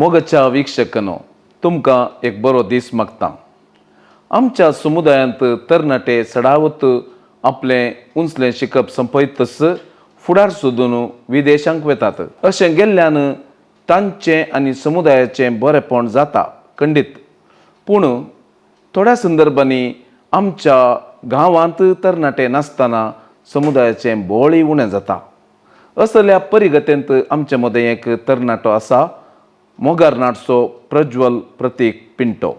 मोगाच्या वीक्षकांनो, तुमकां एक बरो दीस मागता. आमच्या समुदायांत तरणाटे सडावत आपलें उंचलें शिकप संपयतच फुडार सोदून विदेशांक वेतात. अशें गेल्ल्यान तांचें आनी समुदायाचें बरेंपण जाता खंडीत. पूण थोड्या संदर्भांनी आमच्या गांवांत तरणाटे नासतना समुदायाचें बळय उणें जाता. असल्या परिगतेंत आमचे मदें एक तरणाटो आसा, मोगारनाडचो प्रज्वल प्रतीक पिंटो.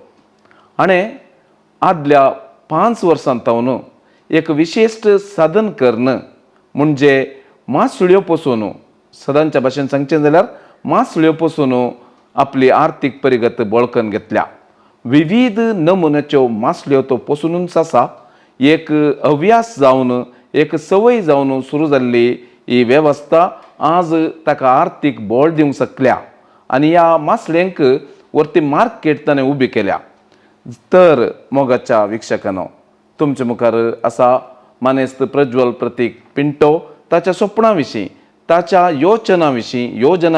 हाणें आदल्या 5 वर्सांतावन एक विशेश्ट साधन करून म्हणजे मासुळ्यो पसून, सदांच्या भाशेन सांगचें जाल्यार मासुळ्यो पसून आपली आर्थीक परिगत बळकन घेतल्या. विविध नमुन्याच्यो मासुळ्यो तो पसूनच आसा. एक अभ्यास जावन, एक संवय जावन सुरू जाल्ली ही वेवस्था आज ताका आर्थीक बळ दिवंक शकल्या आनी ह्या मासळ्यांक वरती मार्केट ताणें उबी केल्या. तर मोगाच्या वीक्षकांनो, तुमचे मुखार आसा मानेस्त प्रज्वल प्रतीक पिंटो, ताच्या स्वप्नां विशीं, ताच्या योजना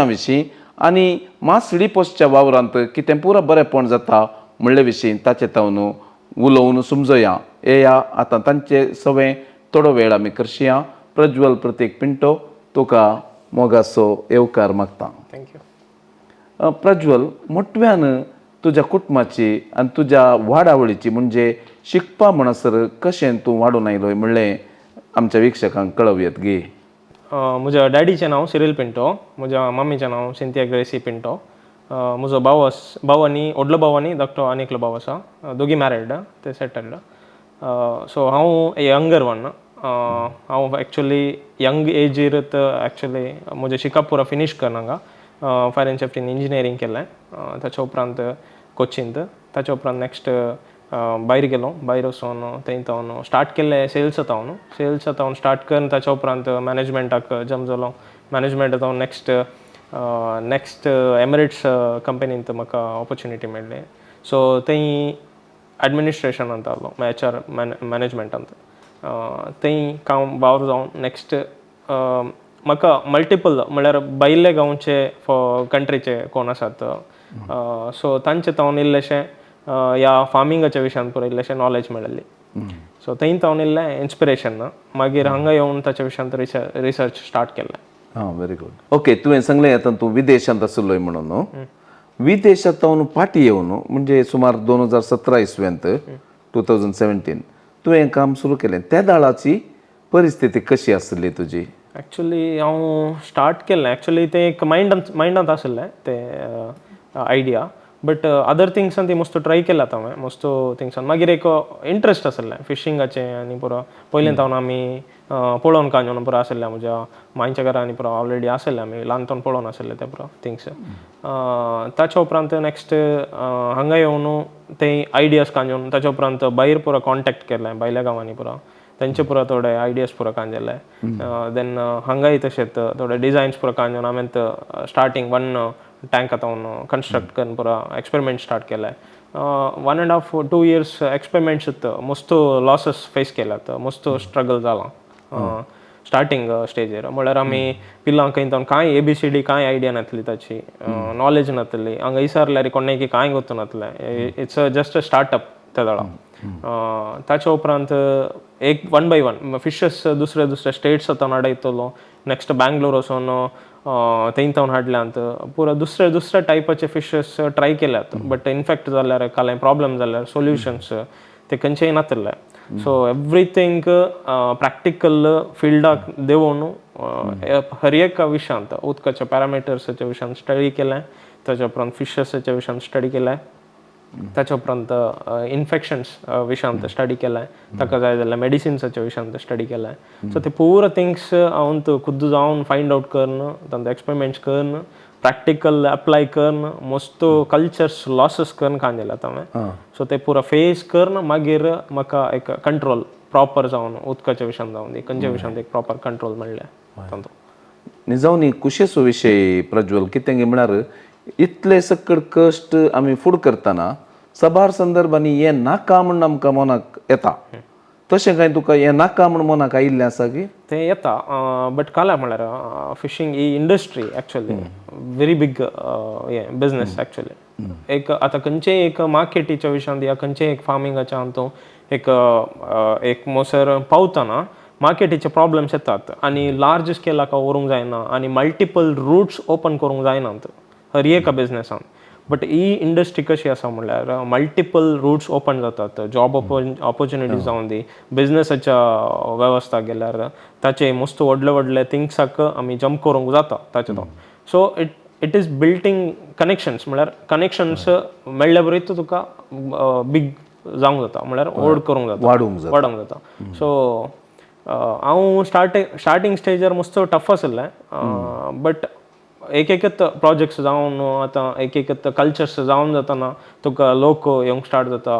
विशीं आनी मासळी पोसच्या वावरांत कितें पुरो बरेंपण जाता म्हणले विशीं ताचे तावन उलोवन समजया. येया आतां तांचे सवें थोडो वेळ आमी करशीया. प्रज्वल प्रतीक पिंटो, तुका मोगाचो येवकार मागता. थँक्यू. प्रज्वल, मोटव्यान तुज्या कुटुंबाची आनी तुज्या वाडावळीची म्हणजे शिकपा म्हणसर कशें तूं वाडून आयलोय म्हणलें आमच्या वीक्षकांक कळवयत गे. म्हज्या डॅडीचें नांव सिरील पिंटो, म्हज्या मम्मीचें नांव सिंथिया ग्रेसी पिंटो. म्हजो भाव आनी व्हडलो भाव आनी धाकटो आनी एकलो भाव आसा. दोगी मॅरीड, ते सेटल्ड. सो हांव यंगर वन. हांव एक्चुली यंग एजीर एक्चुली म्हजें शिकप पुरो फिनीश करना हांगा फायर एंड सेफ्टीन इंजिनियरींग केलें. ताच्या उपरांत कोचींत, ताच्या उपरांत नेक्स्ट भायर गेलो. भायर वचून थंय स्टार्ट केलें सेल्स स्टार्ट करून ताच्या उपरांत मॅनेजमेंटाक जंप जालो. मॅनेजमेंट नेक्स्ट एमिरेट्स कंपनींत म्हाका ऑपॉर्च्युनिटी मेळ्ळी. सो थंय एडमिनिस्ट्रेशनांत आसलो, HR मॅनेजमेंटांत. थंय काम वावर जावन नेक्स्ट म्हाका मल्टिपल म्हळ्यार भायले गांवचे कंट्रीचे कोण आसात, सो तांचे तावन इल्लेशें ह्या फार्मिंगाच्या विशयान पुरो इल्लेशें नॉलेज मेळ्ळी. सो थंय तावन इल्लें इन्स्पिरेशन. मागीर हांगा येवन ताच्या विशयांत रिसर्च स्टार्ट केलें. Very good. ओके, तुवें सांगलें आतां तूं विदेशांत आसलोय म्हणून. विदेशांत फाटी येवन म्हणजे सुमार 2017 इसव्यांत 2017 तुवें काम सुरू केलें. त्या दाळाची परिस्थिती कशी आसली तुजी? एक्चुली हांव स्टार्ट केल्लें, एक्चुली तें एक मायंडांत आसलें तें आयडिया, बट अदर थिंग्सान ती मस्त ट्राय केल्यात हांवें मस्त थिंग्सान. मागीर एक इंट्रस्ट आसलें फिशींगाचें आनी पुरो पयलें तावन आमी पळोवन कांजोन पुरो आसलें. म्हज्या मांयच्या घरांनी पुरो ऑलरेडी आसलें, आमी ल्हानपण पळोवन आसलें ते पुरो थिंग्स. ताच्या उपरांत नेक्स्ट हांगा येवन ते आयडियाज कांजोन ताच्या उपरांत भायर पुरो कॉन्टेक्ट केलें भायल्या गांवांनी पुरो. तेंचे पुरो थोडे आयडियाज पुरो कांजले. देन हांगाय तशेंच थोडे डिझायन्स पुरो कांजोन हांवें स्टार्टींग 1 टँक आतां कन्स्ट्रक्ट करून पुरो एक्सपेरिमेंट स्टार्ट केले. 1.5-2 years एक्सपेरिमेंट्स मस्त लॉसेस फेस केल्यात, मस्त स्ट्रगल जाला स्टार्टींग स्टेजीर. म्हळ्यार आमी पिल्लांक थंय कांय ABCD कांय आयडिया नासली, ताची नॉलेज नासली. हांगा विचारल्यार कोणें की कांय गोतू नासलें. इट्स जस्ट अ स्टार्टअप त्या वेळा. ताच्या उपरांत एक 1 by 1 फिशेस दुसरे स्टेट्स आतां हाडयतलो. नेक्स्ट बँगलोर वचून थंय तावन हाडल्यांत पुरो दुसरे टायपाचे फिशेस ट्राय केल्यात. बट इनफॅक्ट जाल्यार कांय प्रॉब्लम जाल्यार सोल्युशन्स ते खंयचेय नासले. सो एवरीथींग प्रॅक्टिकल फिल्डाक देवून हर एक विशयांत उदकाच्या पॅरामिटर्साच्या विशयांत स्टडी केलें. ताच्या उपरांत फिशेसाच्या विशयांत स्टडी केलें. ताच्या उपरांत इन्फेक्शन्स विशयांत स्टडी केलें. ताका जाय जाल्यार मेडिसिन्साच्या विशयांत स्टडी केलें. सो ते पुरो थिंग्स हांव खुद जावन फायंड आउट करून तांचे एक्सपेरिमेंट्स करून प्रॅक्टिकल अप्लाय करून मस्त कल्चर्स लॉसेस करून कांजल्यात हांवें. सो ते पुरो फेस करून मागीर म्हाका एक कंट्रोल प्रॉपर जावन उदकाच्या विशयांत जावन खंयच्या विशयांत एक प्रॉपर कंट्रोल मेळ्ळें. निजावनी कुशेचो विशय प्रज्वल, कितें गे म्हळ्यार इतले सकड कश्ट आमी फूड करतना सबार संदर्भांनी हें नाका म्हण आमकां मनाक येता. तशें काय तुका हें नाका म्हण मनाक आयिल्लें आसा की ते येता बट काला म्हळ्यार फिशींग ही इंडस्ट्री एक्चुअली व्हेरी बिग हे बिझनेस एक्चुअली एक आतां खंयचेय एक मार्केटीच्या विशयांत या खंयचेय एक फार्मिंगाच्या हातूंत एक मोसर पावतना मार्केटीचे प्रॉब्लेम्स येतात आनी लार्ज स्केलाक व्हरूंक जायना आनी मल्टिपल रूट्स ओपन करूंक जायनात हर एका बिझनेसान बट ही इंडस्ट्री कशी आसा म्हणल्यार मल्टिपल रूट्स ओपन जातात जॉब ऑपॉर्च्युनिटीज जावन दी बिझनेसाच्या वेवस्था गेल्यार ताचे मस्त व्हडले व्हडले थिंग्साक आमी जंप करूंक जाता ताचे तो सो इट इज बिल्टींग कनेक्शन्स म्हळ्यार कनेक्शन्स मेळ्ळे बरीच तुका बीग जावंक जाता म्हळ्यार व्हड करूंक जाता वाडोवंक जाता सो हांव स्टार्टींग स्टेजार मस्त टफ आसलें बट एक एकच प्रोजेक्ट्स जावन आतां एक एकच कल्चर्स जावन जाताना तुका लोक येवंक स्टार्ट जाता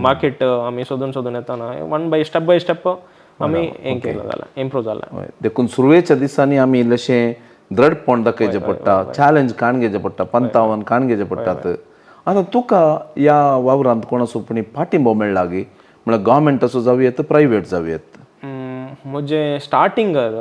मार्केट आमी सोदून सोदून येताना वन बाय स्टेप आमी हें केलें जालें इम्प्रूव जालें देखून सुरवेच्या दिसांनी आमी इल्लेशें दृढपण दाखयचें पडटा चॅलेंज काण घेवचें पडटा पंतावन काण घेवचे पडटात आतां तुका ह्या वावरांत कोणा सोंपणी पाठिंबो मेळ्ळा गी म्हळ्यार गव्हर्मेंटाचो जावं येता प्रायवेट जावं येता म्हणजे स्टार्टिंगर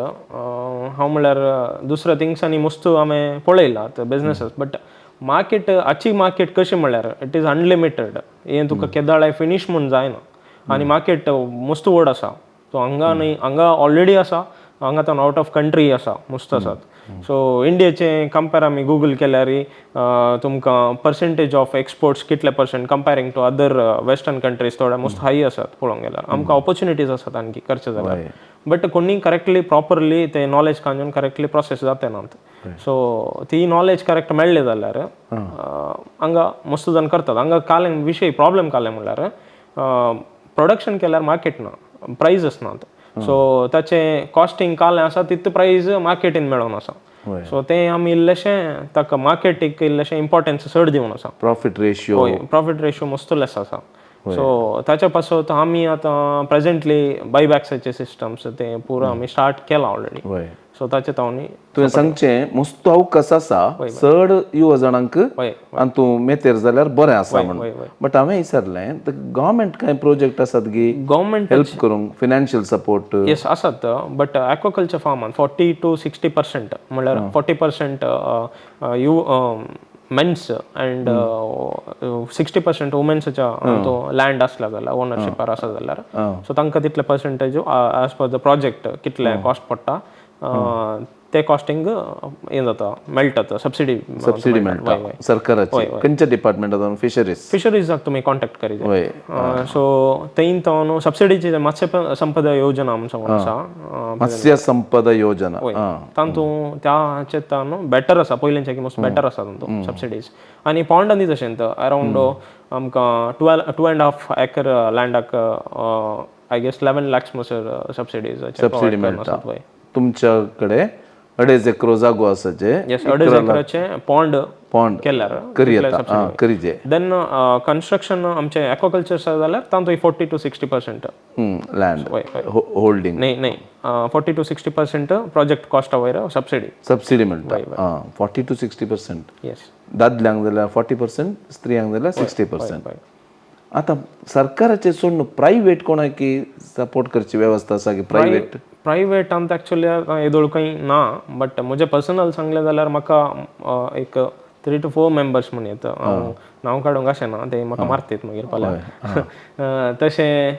हांव म्हळ्यार दुसऱ्या थिंग्सांनी मस्त हांवें पळयलां businesses but market Aachi market कशी म्हळ्यार इट इज अनलिमिटेड हें तुका केदाळे फिनीश म्हूण जायना आनी मार्केट मस्त व्हड आसा सो हांगा न्ही हांगा ऑलरेडी आसा हांगा आतां आउट ऑफ कंट्री आसा मस्त आसात सो इंडियेचें कंपेर आमी गूगल केल्यार तुमकां पर्सेंटेज ऑफ एक्सपोर्ट्स कितले percent comparing to other western countries थोडे मोस्ट हाय आसात पळोवंक गेल्यार आमकां ऑपॉर्च्युनिटीज आसात आणखी करचे जाल्यार बट कोणी करेक्टली प्रॉपरली ते नॉलेज कांजून करेक्टली प्रोसेस जाते नात सो ती नॉलेज करेक्ट मेळ्ळी जाल्यार हांगा मस्त जाण करतात हांगा काले विशय प्रॉब्लेम काले म्हणल्यार प्रोडक्शन केल्यार मार्केट ना प्रायज आसनात सो ताचे कॉस्टिंग कालें आसा तितलें प्रायज मार्केटीन मेळोन आसा सो तें आमी इल्लेशें ताका मार्केटीक इल्लेशें इम्पॉर्टन्स चड दिवन आसा प्रॉफिट रेशियो मस्त लेस आसा सो ताच्या पासत आमी आतां प्रेझेंटली बायबॅक्साचे सिस्टम्स ते पुरो आमी स्टार्ट केला ऑलरेडी सो ताचे तावनी तुवें सांगचें मस्त अवकाश आसा चड युवा जाणांक आनी तूं मेतेर जाल्यार बरें आसा म्हणून बट हांवें विचारलें गव्हर्मेंट कांय प्रोजेक्ट आसात गी गव्हर्मेंट हेल्प करूंक फिनान्शियल सपोर्ट येस आसात बट ॲक्वाकल्चर फार्मान 40 to 60% म्हळ्यार 40% मेन्स अँड 60% वुमेन्सच्या तो लँड आसला जाल्यार ओनरशिपार आसा जाल्यार सो तांकां तितले percentage as per the project कितले कॉस्ट पडटा ते कॉस्टिंग हें जाता मेळटा सबसिडी मेळटा सरकाराची खंयच्या डिपार्टमेंटान फिशरीजाक तुमी कॉन्टॅक्ट करीत सो थंय तो सबसिडीची मत्स्य संपदा योजना आमचो आसा मत्स्य संपदा योजना तातूंत त्या हाचेर बेटर आसा पयलींच्या मस्ट बेटर आसा तातूंत सबसिडीज आनी पोंडांनी तशें अरावंड आमकां 2.5 एकर लँडाक आय गेस 11 lakhs मसर सबसिडी मेळटा तुमच्या कडेन 2.5 एकर जागो आसा जे 2.5 एकराचे पॉन्ड केल्यार करीजे देन कन्स्ट्रक्शन आमचे ॲक्वाकल्चर जाल्यार तातूंत 40 to 60% लँड होल्डिंग नाही 40 to 60% प्रोजेक्ट कॉस्ट वयर सबसिडी मेळटा 40 to 60% येस दादल्यांक जाल्यार 40% स्त्रियांक जाल्यार 60%. आतां सरकाराचे सोडून प्रायवेट कोणाक सपोर्ट करची वेवस्था आसा की प्रायवेट आमकां एक्चुअली येदोळ खंय ना बट म्हजे पर्सनल सांगलें जाल्यार म्हाका एक 3 to 4 मेंबर्स म्हण येता हांव नांव काडूंक अशें ते म्हाका मारतात मागीर फाल्यां तशें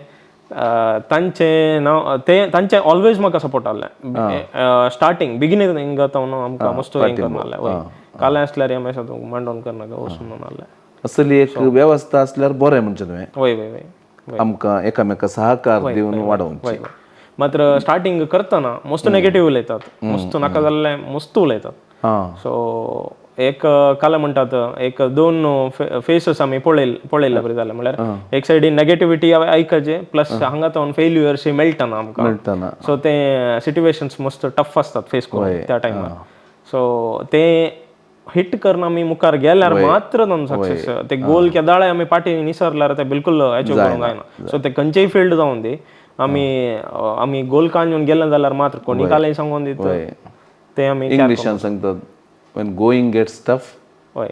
तांचे नांव तांचे ऑलवेज म्हाका सपोर्ट आहलें स्टार्टींग बिगिनींग आमकां मस्त हें करनासलें कालें आसल्यार हें मातशें मांडोवन करनाका वचून म्हणून असली एक वेवस्था असल्यार बरें म्हणजे तुवें आमकां एकामेका सहकार दिवन वाडोवचें मात्र स्टार्टींग करतना मस्त नेगेटिव्ह उलयतात मस्त नाका जाल्लें मस्त उलयतात सो एक काले म्हणटात एक 2 फेसस आमी पळयल्ले बरें जालें म्हळ्यार एक सायडीन नेगेटिविटी आयकचे प्लस हांगा तो फेल्युअर्स मेळटना आमकां सो ते सिट्युएशन्स मस्त टफ आसतात फेस करून त्या टायमार सो ते हिट करून आमी मुखार गेल्यार मात्र सक्सेस ते गोल केदाळे आमी पाटी निसरल्यार ते बिलकुल अचीव करूंक जायना सो ते खंयचेय फील्ड जावन दी आमी गोल कांजून गेले जाल्यार मात्र कोणी कालें सांगून दित ते आमी इंग्लिशान सांगतात when going gets tough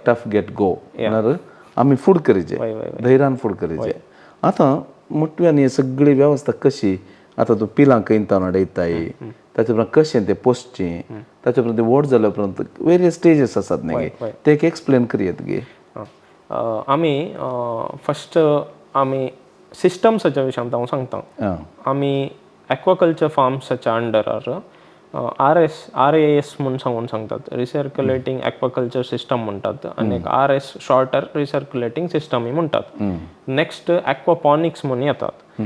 tough get go म्हणल्यार आमी फूड करीचे धैर्यान फूड करीचे आतां मुटव्यान ही सगळी वेवस्था कशी आतां तूं पिलांक इंतावन डयताय ताचे उपरांत कशें तें पोसचें ताचे उपरांत तें व्हड जाल्या उपरांत वेरियस स्टेजीस आसात न्ही ते एक एक्सप्लेन करियत गे. आमी फस्ट आमी सिस्टम्साच्या विशयांत हांव सांगता. आमी ॲक्वाकल्चर फार्म्साच्या अंडर RAS म्हणून सांगतात, रिसर्क्युलेटिंग ॲक्वाकल्चर सिस्टम म्हणटात, आनी एक RS शॉर्टर रिसर्क्युलेटिंग सिस्टमूय म्हणटात. नेक्स्ट ॲक्वापॉनिक्स म्हणून येतात,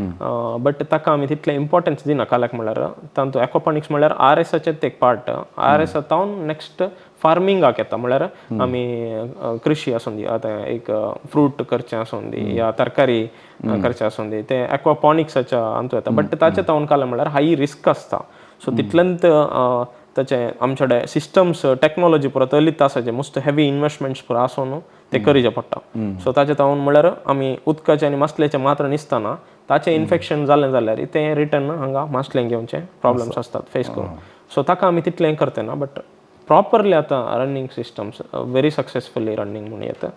बट ताका आमी तितलें इम्पॉर्टन्स दिना. काल्याक म्हणल्यार तातूंत ॲक्वापॉनिक्स म्हणल्यार RSचेच एक पार्ट. RS तावन नेक्स्ट फार्मिंगाक येता, म्हणल्यार आमी कृशी आसूं दी, आतां एक फ्रूट करचें आसूं दी या तरकारी करचें आसूं दी, ते ॲक्वापॉनिक्साच्या हातूंत येता. बट ताचे तावन काल्याक म्हणल्यार हाय रिस्क आसता. सो तितल्यांत ताचे आमचे कडेन सिस्टम्स टॅक्नॉलॉजी पुरो तयलीत आसाचे, मस्त हेवी इन्वेस्टमेंट्स पुरो आसून ते करचें पडटा. सो ताचे तावन म्हणल्यार आमी उदकाचे आनी मासलेचे मात्र न्हिसतना ताचें इन्फेक्शन जालें जाल्यार तें रिटर्न हांगा मासल्यांक घेवचे प्रॉब्लम्स आसतात फेस करून. सो ताका आमी तितलें करते ना, बट प्रॉपरली आतां running systems very successfully running म्हणून येता.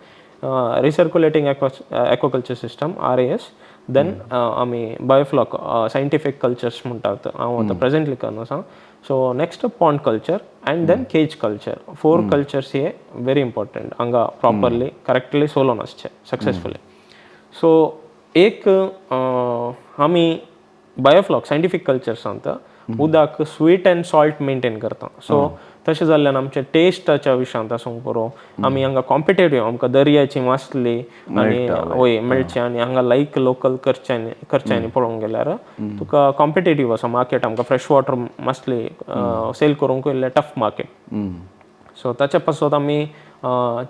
Recirculating aquaculture system RAS, then आमी बायोफ्लॉक सायंटिफीक कल्चर्स म्हणटात, हांव आतां प्रेझेंटली करना आसा. So next pond culture and then cage culture. 4 cultures हे व्हेरी इम्पॉर्टंट हांगा प्रॉपरली करेक्टली सोलोवन आसचे सक्सेसफुली. सो एक आमी बायोफ्लॉक सायंटिफीक कल्चर्सांत उदक स्वीट एंड सॉल्ट मेंटेन करता. सो तशें जाल्ल्यान आमचे टेस्टाच्या विशयांत आसूं पुरो आमी हांगा कॉम्पिटेटीव आमकां दर्याची मासली आनी वय मेळचे आनी हांगा लायक लोकल करच्यांनी पळोवंक गेल्यार तुका कॉम्पिटेटीव आसा मार्केट. आमकां फ्रेश वॉटर मासली सेल करूंक इल्लें टफ मार्केट. सो ताचे पासून आमी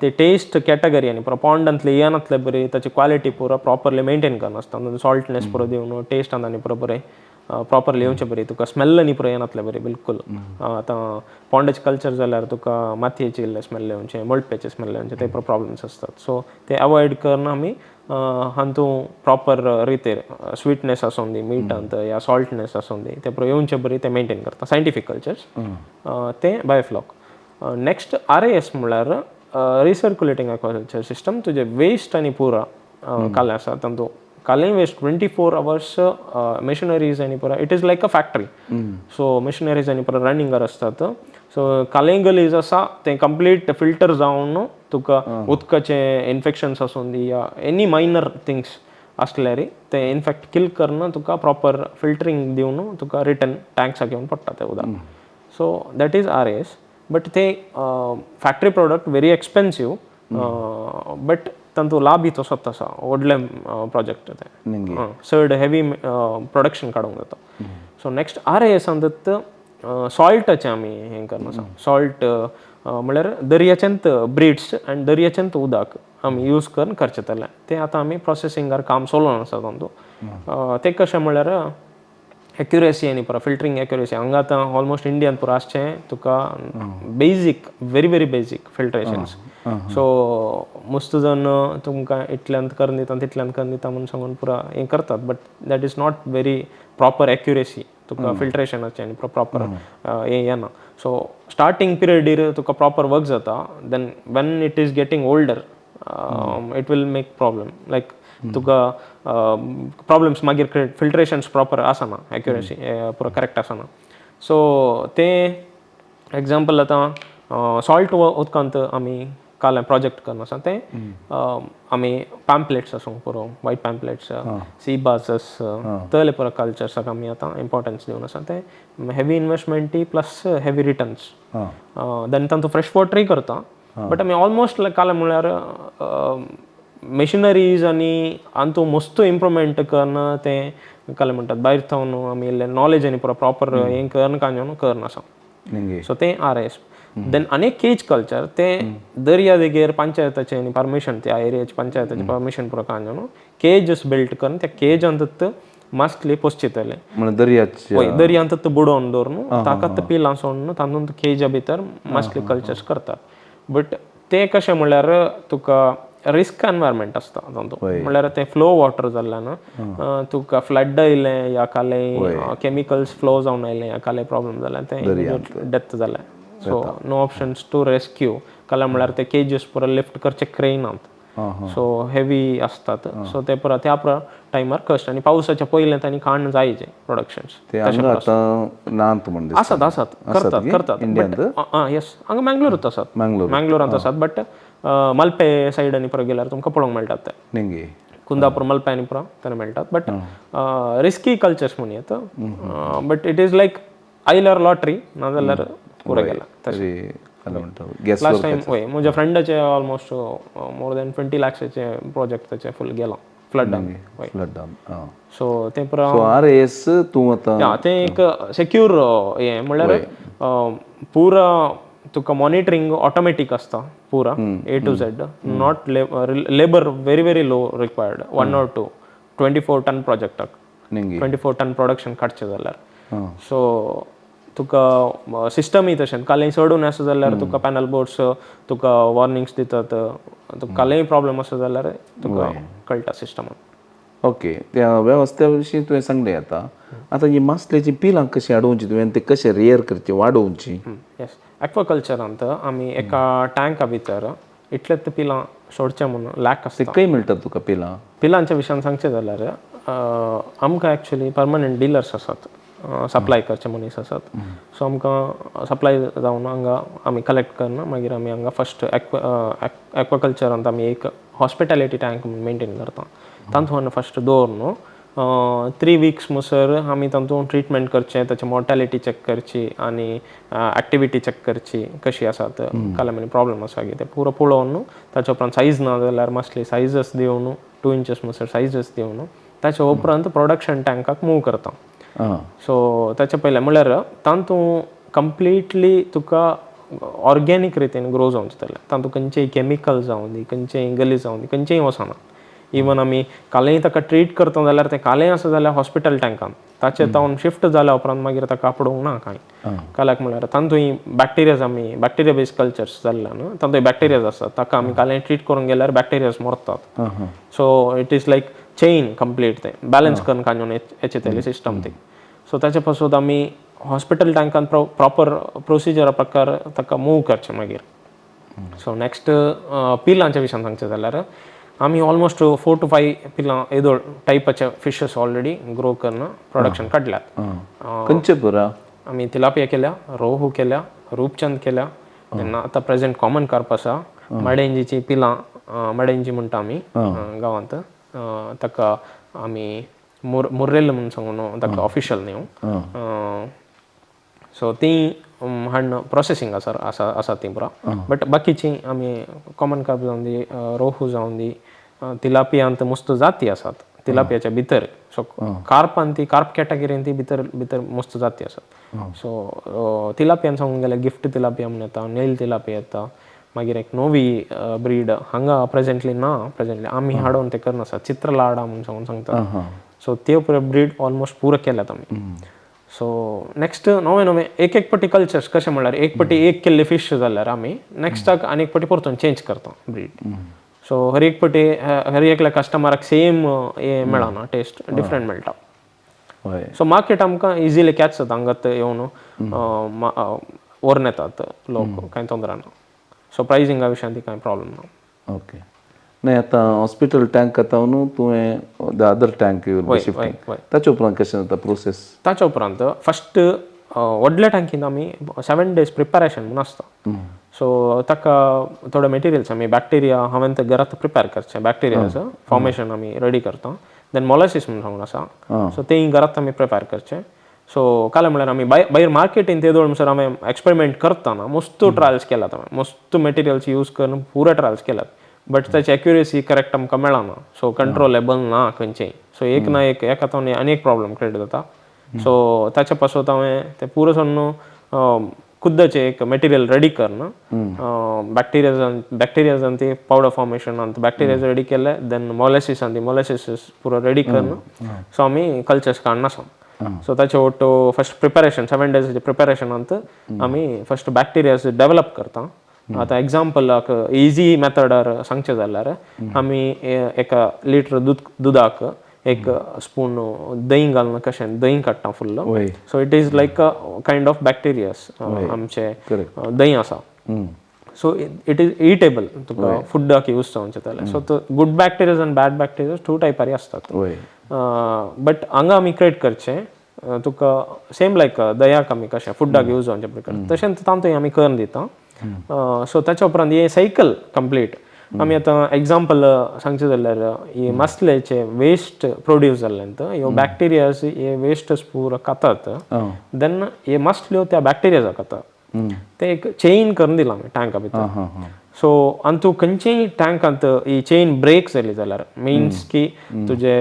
ते टेस्ट कॅटेगरी आनी पुरो पॉन्डांतले येनातले बरी ताची क्वालिटी पुरो प्रॉपरली मेंटेन करनासता. सॉल्टनेस पुरो दिवन टेस्ट आनी पुरो बरें प्रॉपरली येवचें बरी, तुका स्मेल न्ही पुरो येनातले बरी बिलकुल. आतां पॉन्डाचे कल्चर जाल्यार तुका मातयेचे इल्ले स्मेल येवचे, मळपेचे स्मेल येवचे, ते प्रॉब्लम्स आसतात. सो ते अवॉयड करून आमी हातूंत प्रॉपर रितीर स्वीटनेस आसूं दी मीटांत या सॉल्टनेस आसूं दी ते पुरो येवचे बरी ते मेंटेन करता. सायंटिफीक कल्चर्स ते बायोफ्लॉक. नेक्स्ट RAS म्हणल्यार रिसर्क्युलेटिंग ॲक्वाकल्चर सिस्टम. तुजे वेस्ट आनी पुरा कालें आसा तातूंत कालें वेस्ट 24 hours मशिनरीज आनी पुरा it is like a factory. So machineries आनी पुरा रनिंगार आसतात. सो कालें गलीज आसा तें कंप्लीट फिल्टर जावन तुका उदकाचे इन्फेक्शन्स आसूं दी या एनी मायनर थिंग्स आसल्यार ते इनफॅक्ट किल करना तुका प्रॉपर फिल्टरींग दिवन तुका रिटर्न टँक्साक घेवन पडटा तें उदक. So that is RAS. But ते factory product very expensive, but तातूंत लाभ तसोच आसा. व्हडले प्रोजेक्ट ते चड हेवी प्रोडक्शन काडूंक जाता. सो नेक्स्ट RASांत सॉल्टाचें आमी हें करना आसा. सॉल्ट म्हळ्यार दर्याचेंत ब्रिड्स आनी दर्याचेंत उदक आमी यूज करून करचें तें आतां आमी प्रोसेसिंगार काम चलोवन आसा तातूंत. तें कशें म्हळ्यार एक्युरेसी आनी पुरो फिल्टरींग एक्युरेसी हांगा आतां ऑलमोस्ट इंडियान पुरो आसचें तुका basic very very basic filtrations. So मस्त जण तुमकां इतल्यांत करून दिता तितल्यांत करून दिता म्हणून सांगून पुरो हें करतात, but that is not very proper accuracy तुका फिल्ट्रेशनाचें आनी प्रॉपर हें येना. सो स्टार्टींग पिरियडीर तुका प्रॉपर वर्क जाता, then when it is getting older it will make problem. Like तुका प्रॉब्लम्स मागीर क्रिएट फिल्ट्रेशन्स प्रॉपर आसना, एक्युरेसी पुरो करेक्ट आसना. सो तें एग्जाम्पल आतां सॉल्ट उदकांत आमी कालें प्रोजेक्ट करना आसा तें आमी पॅम्पलेट्स आसूं पुरो वायट पॅम्पलेट्स सी बाजस तले पुरो कल्चर्साक आमी आतां इम्पॉर्टन्स दिवन आसा. ते हेवी इन्वेस्टमेंटी प्लस हेवी रिटर्न्स. देन तातूंत फ्रेश वॉटरूय करता, बट आमी ऑलमोस्ट कालें म्हळ्यार मशिनरीज आनी हातूंत मस्त इम्प्रुवमेंट करना तें कालें म्हणटात भायर थावन आमी इल्लें नॉलेज आनी पुरो प्रॉपर हें करना कांय करना आसा. सो तें RAS. देन आनी केज कल्चर तें दर्या देगेर पंचायताचें आनी परमिशन त्या एरियाची पंचायताचें परमिशन पुरो कांय केजस बिल्ट करून त्या केजांत मासली पोसचितले दर्यांत बुडोवन दवरून ताकात पिलां सोडून तातूंत केजा भितर मासली कल्चर्स करतात. बट तें कशें म्हळ्यार तुका रिस्क एनवायरमेंट आसता तातूंत. म्हळ्यार तें फ्लो वॉटर जाल्ल्यान तुका फ्लड आयलें या कालें केमिकल्स फ्लो जावन आयलें या कालें प्रॉब्लम जाल्यार तें डेथ जालें. So no options to rescue काल्यार म्हळ्यार ते केजीस पुरो लिफ्ट करचे क्रेनांत. सो हेवी असतात. सो ते परत त्या टायमार कष्ट आनी पावसाच्या पयलें तांणी काडून जायचे प्रोडक्शन्स ते हांगा आतां नात म्हण दिसता. आसात करतात बट येस हांगा मँगलोरूच आसात. मँगलोरांत आसात बट मल्पे सायडांनी पळय गेल्यार तुमकां पळोवंक मेळटात ते निंगे कुंदापूर मल्प्यांनी पुरो तेन्ना मेळटात बट रिस्की कल्चर्स म्हणून येता. बट इट इज लायक आयल्यार लॉटरी नाजाल्यार पुरो गेला. लास्ट टायम वय म्हज्या फ्रेंडाचे ऑलमोस्ट मोर दॅन 20 lakhsचे प्रोजेक्ट ताचे फूल गेला फ्लडान. सो ते पुरो RAS तूं आतां ते एक सेक्यूर हें म्हणल्यार पुरो तुका मॉनिटरींग ऑटोमॅटीक आसता पुरा A to Z. Not labour very very low required 1 or 2 24 ton प्रोजेक्टाक 24 टन प्रोडक्शन काडचें जाल्यार. सो तुका सिस्टमूय तशें कालें चडून आसा जाल्यार तुका पॅनल बोर्ड्स तुका वॉर्निंग्स दितात. तुका कालेंय प्रॉब्लेम आसा जाल्यार तुका कळटा सिस्टमान. ओके त्या वेवस्थे विशीं तुवें सांगलें आतां ही मासलेची पिलां कशी हाडोवची तुवें ते कशें रियर करची वाडोवची. येस एक्वाकल्चरांत आमी एका टँका भितर इतलेच पिलां सोडचें म्हणून लॅक आसता. खंय मेळटात तुका पिलांच्या विशयान सांगचें जाल्यार आमकां एक्चुली परमनंट डिलर्स आसात. सप्लाय करचे मनीस आसात. सो आमकां सप्लाय जावन हांगा आमी कलेक्ट करना मागीर आमी हांगा फस्ट एक्वाकल्चरांत आमी एक हॉस्पिटॅलिटी टँक मेंटेन करता. तातूंत फस्ट दवरून 3 weeks म्हणसर आमी तातूंत ट्रिटमेंट करचें ताची मॉर्टॅलिटी चॅक करची आनी एक्टिविटी चॅक करची कशी आसात काले प्रॉब्लेम आसा की ते पुरो पळोवन ताचे उपरांत सायज ना जाल्यार मातसली सायजस दिवन 2 inches म्हणसर सायजस दिवन ताचे उपरांत प्रोडक्शन टँकाक मूव करता. सो ताचे पयलें म्हळ्यार तातूंत कंप्लिटली तुका ऑर्गेनीक रितीन ग्रो जावंक जातलें. तातूंत खंयचेय कॅमिकल जावं दी खंयचेय गलीज जावं दी खंयचेय वचना. इवन आमी कालेंय ताका ट्रीट करता जाल्यार तें कालेंय आसा जाल्यार हॉस्पिटल टँकान ताचे तावन शिफ्ट जाल्या उपरांत मागीर ताका आपडूंक ना कांय. काल्याक म्हळ्यार तातूंय बॅक्टेरियाज आमी बॅक्टेरिया बेस्ड कल्चर्स जाल्ल्यान तातूंय बॅक्टेरियाज आसतात. ताका आमी कालेंय ट्रीट करून गेल्यार बॅक्टेरियाज मरतात. So it is like chain complete तें बॅलन्स करून काडून हेचें सिस्टम ती. सो ताचे पासून आमी हॉस्पिटल टँकान प्रॉपर प्रोसिजरा प्रकार ताका मूव करचें मागीर. सो नेक्स्ट पिलांच्या विशयान सांगचें जाल्यार आमी ऑलमोस्ट 4 to 5 पिलां येदोळ टायपाचे फिशेस ऑलरेडी ग्रो करून प्रोडक्शन काडल्यात. खंयचे पुरा आमी तिलापिया केल्या, रोहू केल्या, रूपचंद केल्या. तेन्ना आतां प्रेझेंट कॉमन कार्प आसा. मडेंजीची पिलां मडेंजी म्हणटा आमी गांवांत. ताका आमी मुर्रेल म्हणून सांगून ताका ऑफिशियल नेम. सो ती हाडून प्रोसेसींग आसा ती पुरा. बट बाकीची आमी कॉमन कार्प जावन दी रोहू जावन दी तिलापियांत मस्त जाती आसात तिलापियाच्या भितर. सो कार्पान ती कार्प कॅटेगरीन ती भितर मस्त जाती आसात. सो तिलापियान सांगूंक गेल्यार गिफ्ट तिलापिया म्हणून येता, नेल तिलापिया येता. मागीर एक नोवी ब्रीड हांगा प्रेझेंटली ना. प्रेझेंटली आमी हाडून ते करना आसा चित्रलाडा म्हणून सांगता. सो ते ब्रीड ऑलमोस्ट पुरो केल्यात आमी. सो नेक्स्ट नवे एक पाटी कल्चर्स कशें म्हळ्यार एक पाटी एक केल्ले फिश जाल्यार आमी नेक्स्टाक आनी एक पाटी परतून चेंज करता ब्रीड. सो हर एक पाटी हर एकल्या कस्टमराक सेम हे मेळना टेस्ट डिफरंट मेळटा. सो मार्केट आमकां इजिली कॅच जाता हांगात येवन व्हरून येतात लोक कांय तोंदरा ना. सो प्रायसिंगा विशयान ती कांय प्रॉब्लेम ना. ओके नाही आतां हॉस्पिटल टँक आतां न्हू तुवें द अदर टँक शिफ्ट ताचे उपरांत कशें जाता प्रोसेस. ताचे उपरांत फस्ट व्हडल्या टँकीन आमी 7 days प्रिपॅरेशन म्हूण आसता. सो ताका थोडे मटेरियल्स आमी बॅक्टेरिया हांवें ते घरांत प्रिपेर करचे बॅक्टेरियाचं फॉर्मेशन आमी रेडी करता. देन मॉलिसीस म्हणून सांगून आसा. सो तें घरांत आमी प्रिपेर करचे. सो काले म्हळ्यार आमी भायर मार्केटीन ते दवरून म्हणसर आमी एक्सपेरिमेंट करतना मस्त ट्रायल्स केल्यात. हांवें मस्त मटेरियल्स यूज करून पुरे ट्रायल्स केल्यात. बट ताची एक्युरेसी करेक्ट आमकां मेळना. सो कंट्रोलेबल ना खंयचेय. सो एक ना एक हातून आनी एक प्रॉब्लेम क्रिएट जाता. सो ताचे पासून हांवें ते पुरो सोडून खुद्दचे एक मटेरियल रेडी करना बॅक्टेरियाजान ती पावडर फॉर्मेशन बॅक्टेरियाज रेडी केले. देन मॉलिसीस पुरो रेडी करना. सो आमी कल्चर्स काडना आसा. सो ताचे ओटो फस्ट प्रिपॅरेशन 7 days प्रिपॅरेशनांत आमी फस्ट बॅक्टेरियाज डेवलप करता. आतां एग्जाम्पलाक इजी मेथडार सांगचें जाल्यार आमी 1 लिटर दुदाक 1 स्पून दही घालून कशें दही काडटा full. So it is like a kind of bacterias आमचे दही आसा. सो इट इज इटेबल तुका फुडाक यूज जावंचे जाल्यार so good bacterias and bad bacterias 2 टायपारी आसतात बट हांगा आमी क्रिएट करचे तुका सेम लायक दयाक आमी कशें फुडाक यूज जावंचे प्रकार तशेंच तांतूय आमी करून दिता सो ताच्या उपरांत हे सायकल कंप्लीट आमी आतां एग्जांपल सांगचे जाल्यार हे मसलेचे वेस्ट प्रोड्यूस जाल्ल्यान ह्यो बॅक्टेरियाज हे वेस्टच पुरो खातात देन हे मसल्यो त्या बॅक्टेरियाजाक खाता ते एक चेन करून दिला आमी टँका भितर सो आनी तूं खंयचेय टँकांत ही चेन ब्रेक जाली जाल्यार मिन्स की तुजे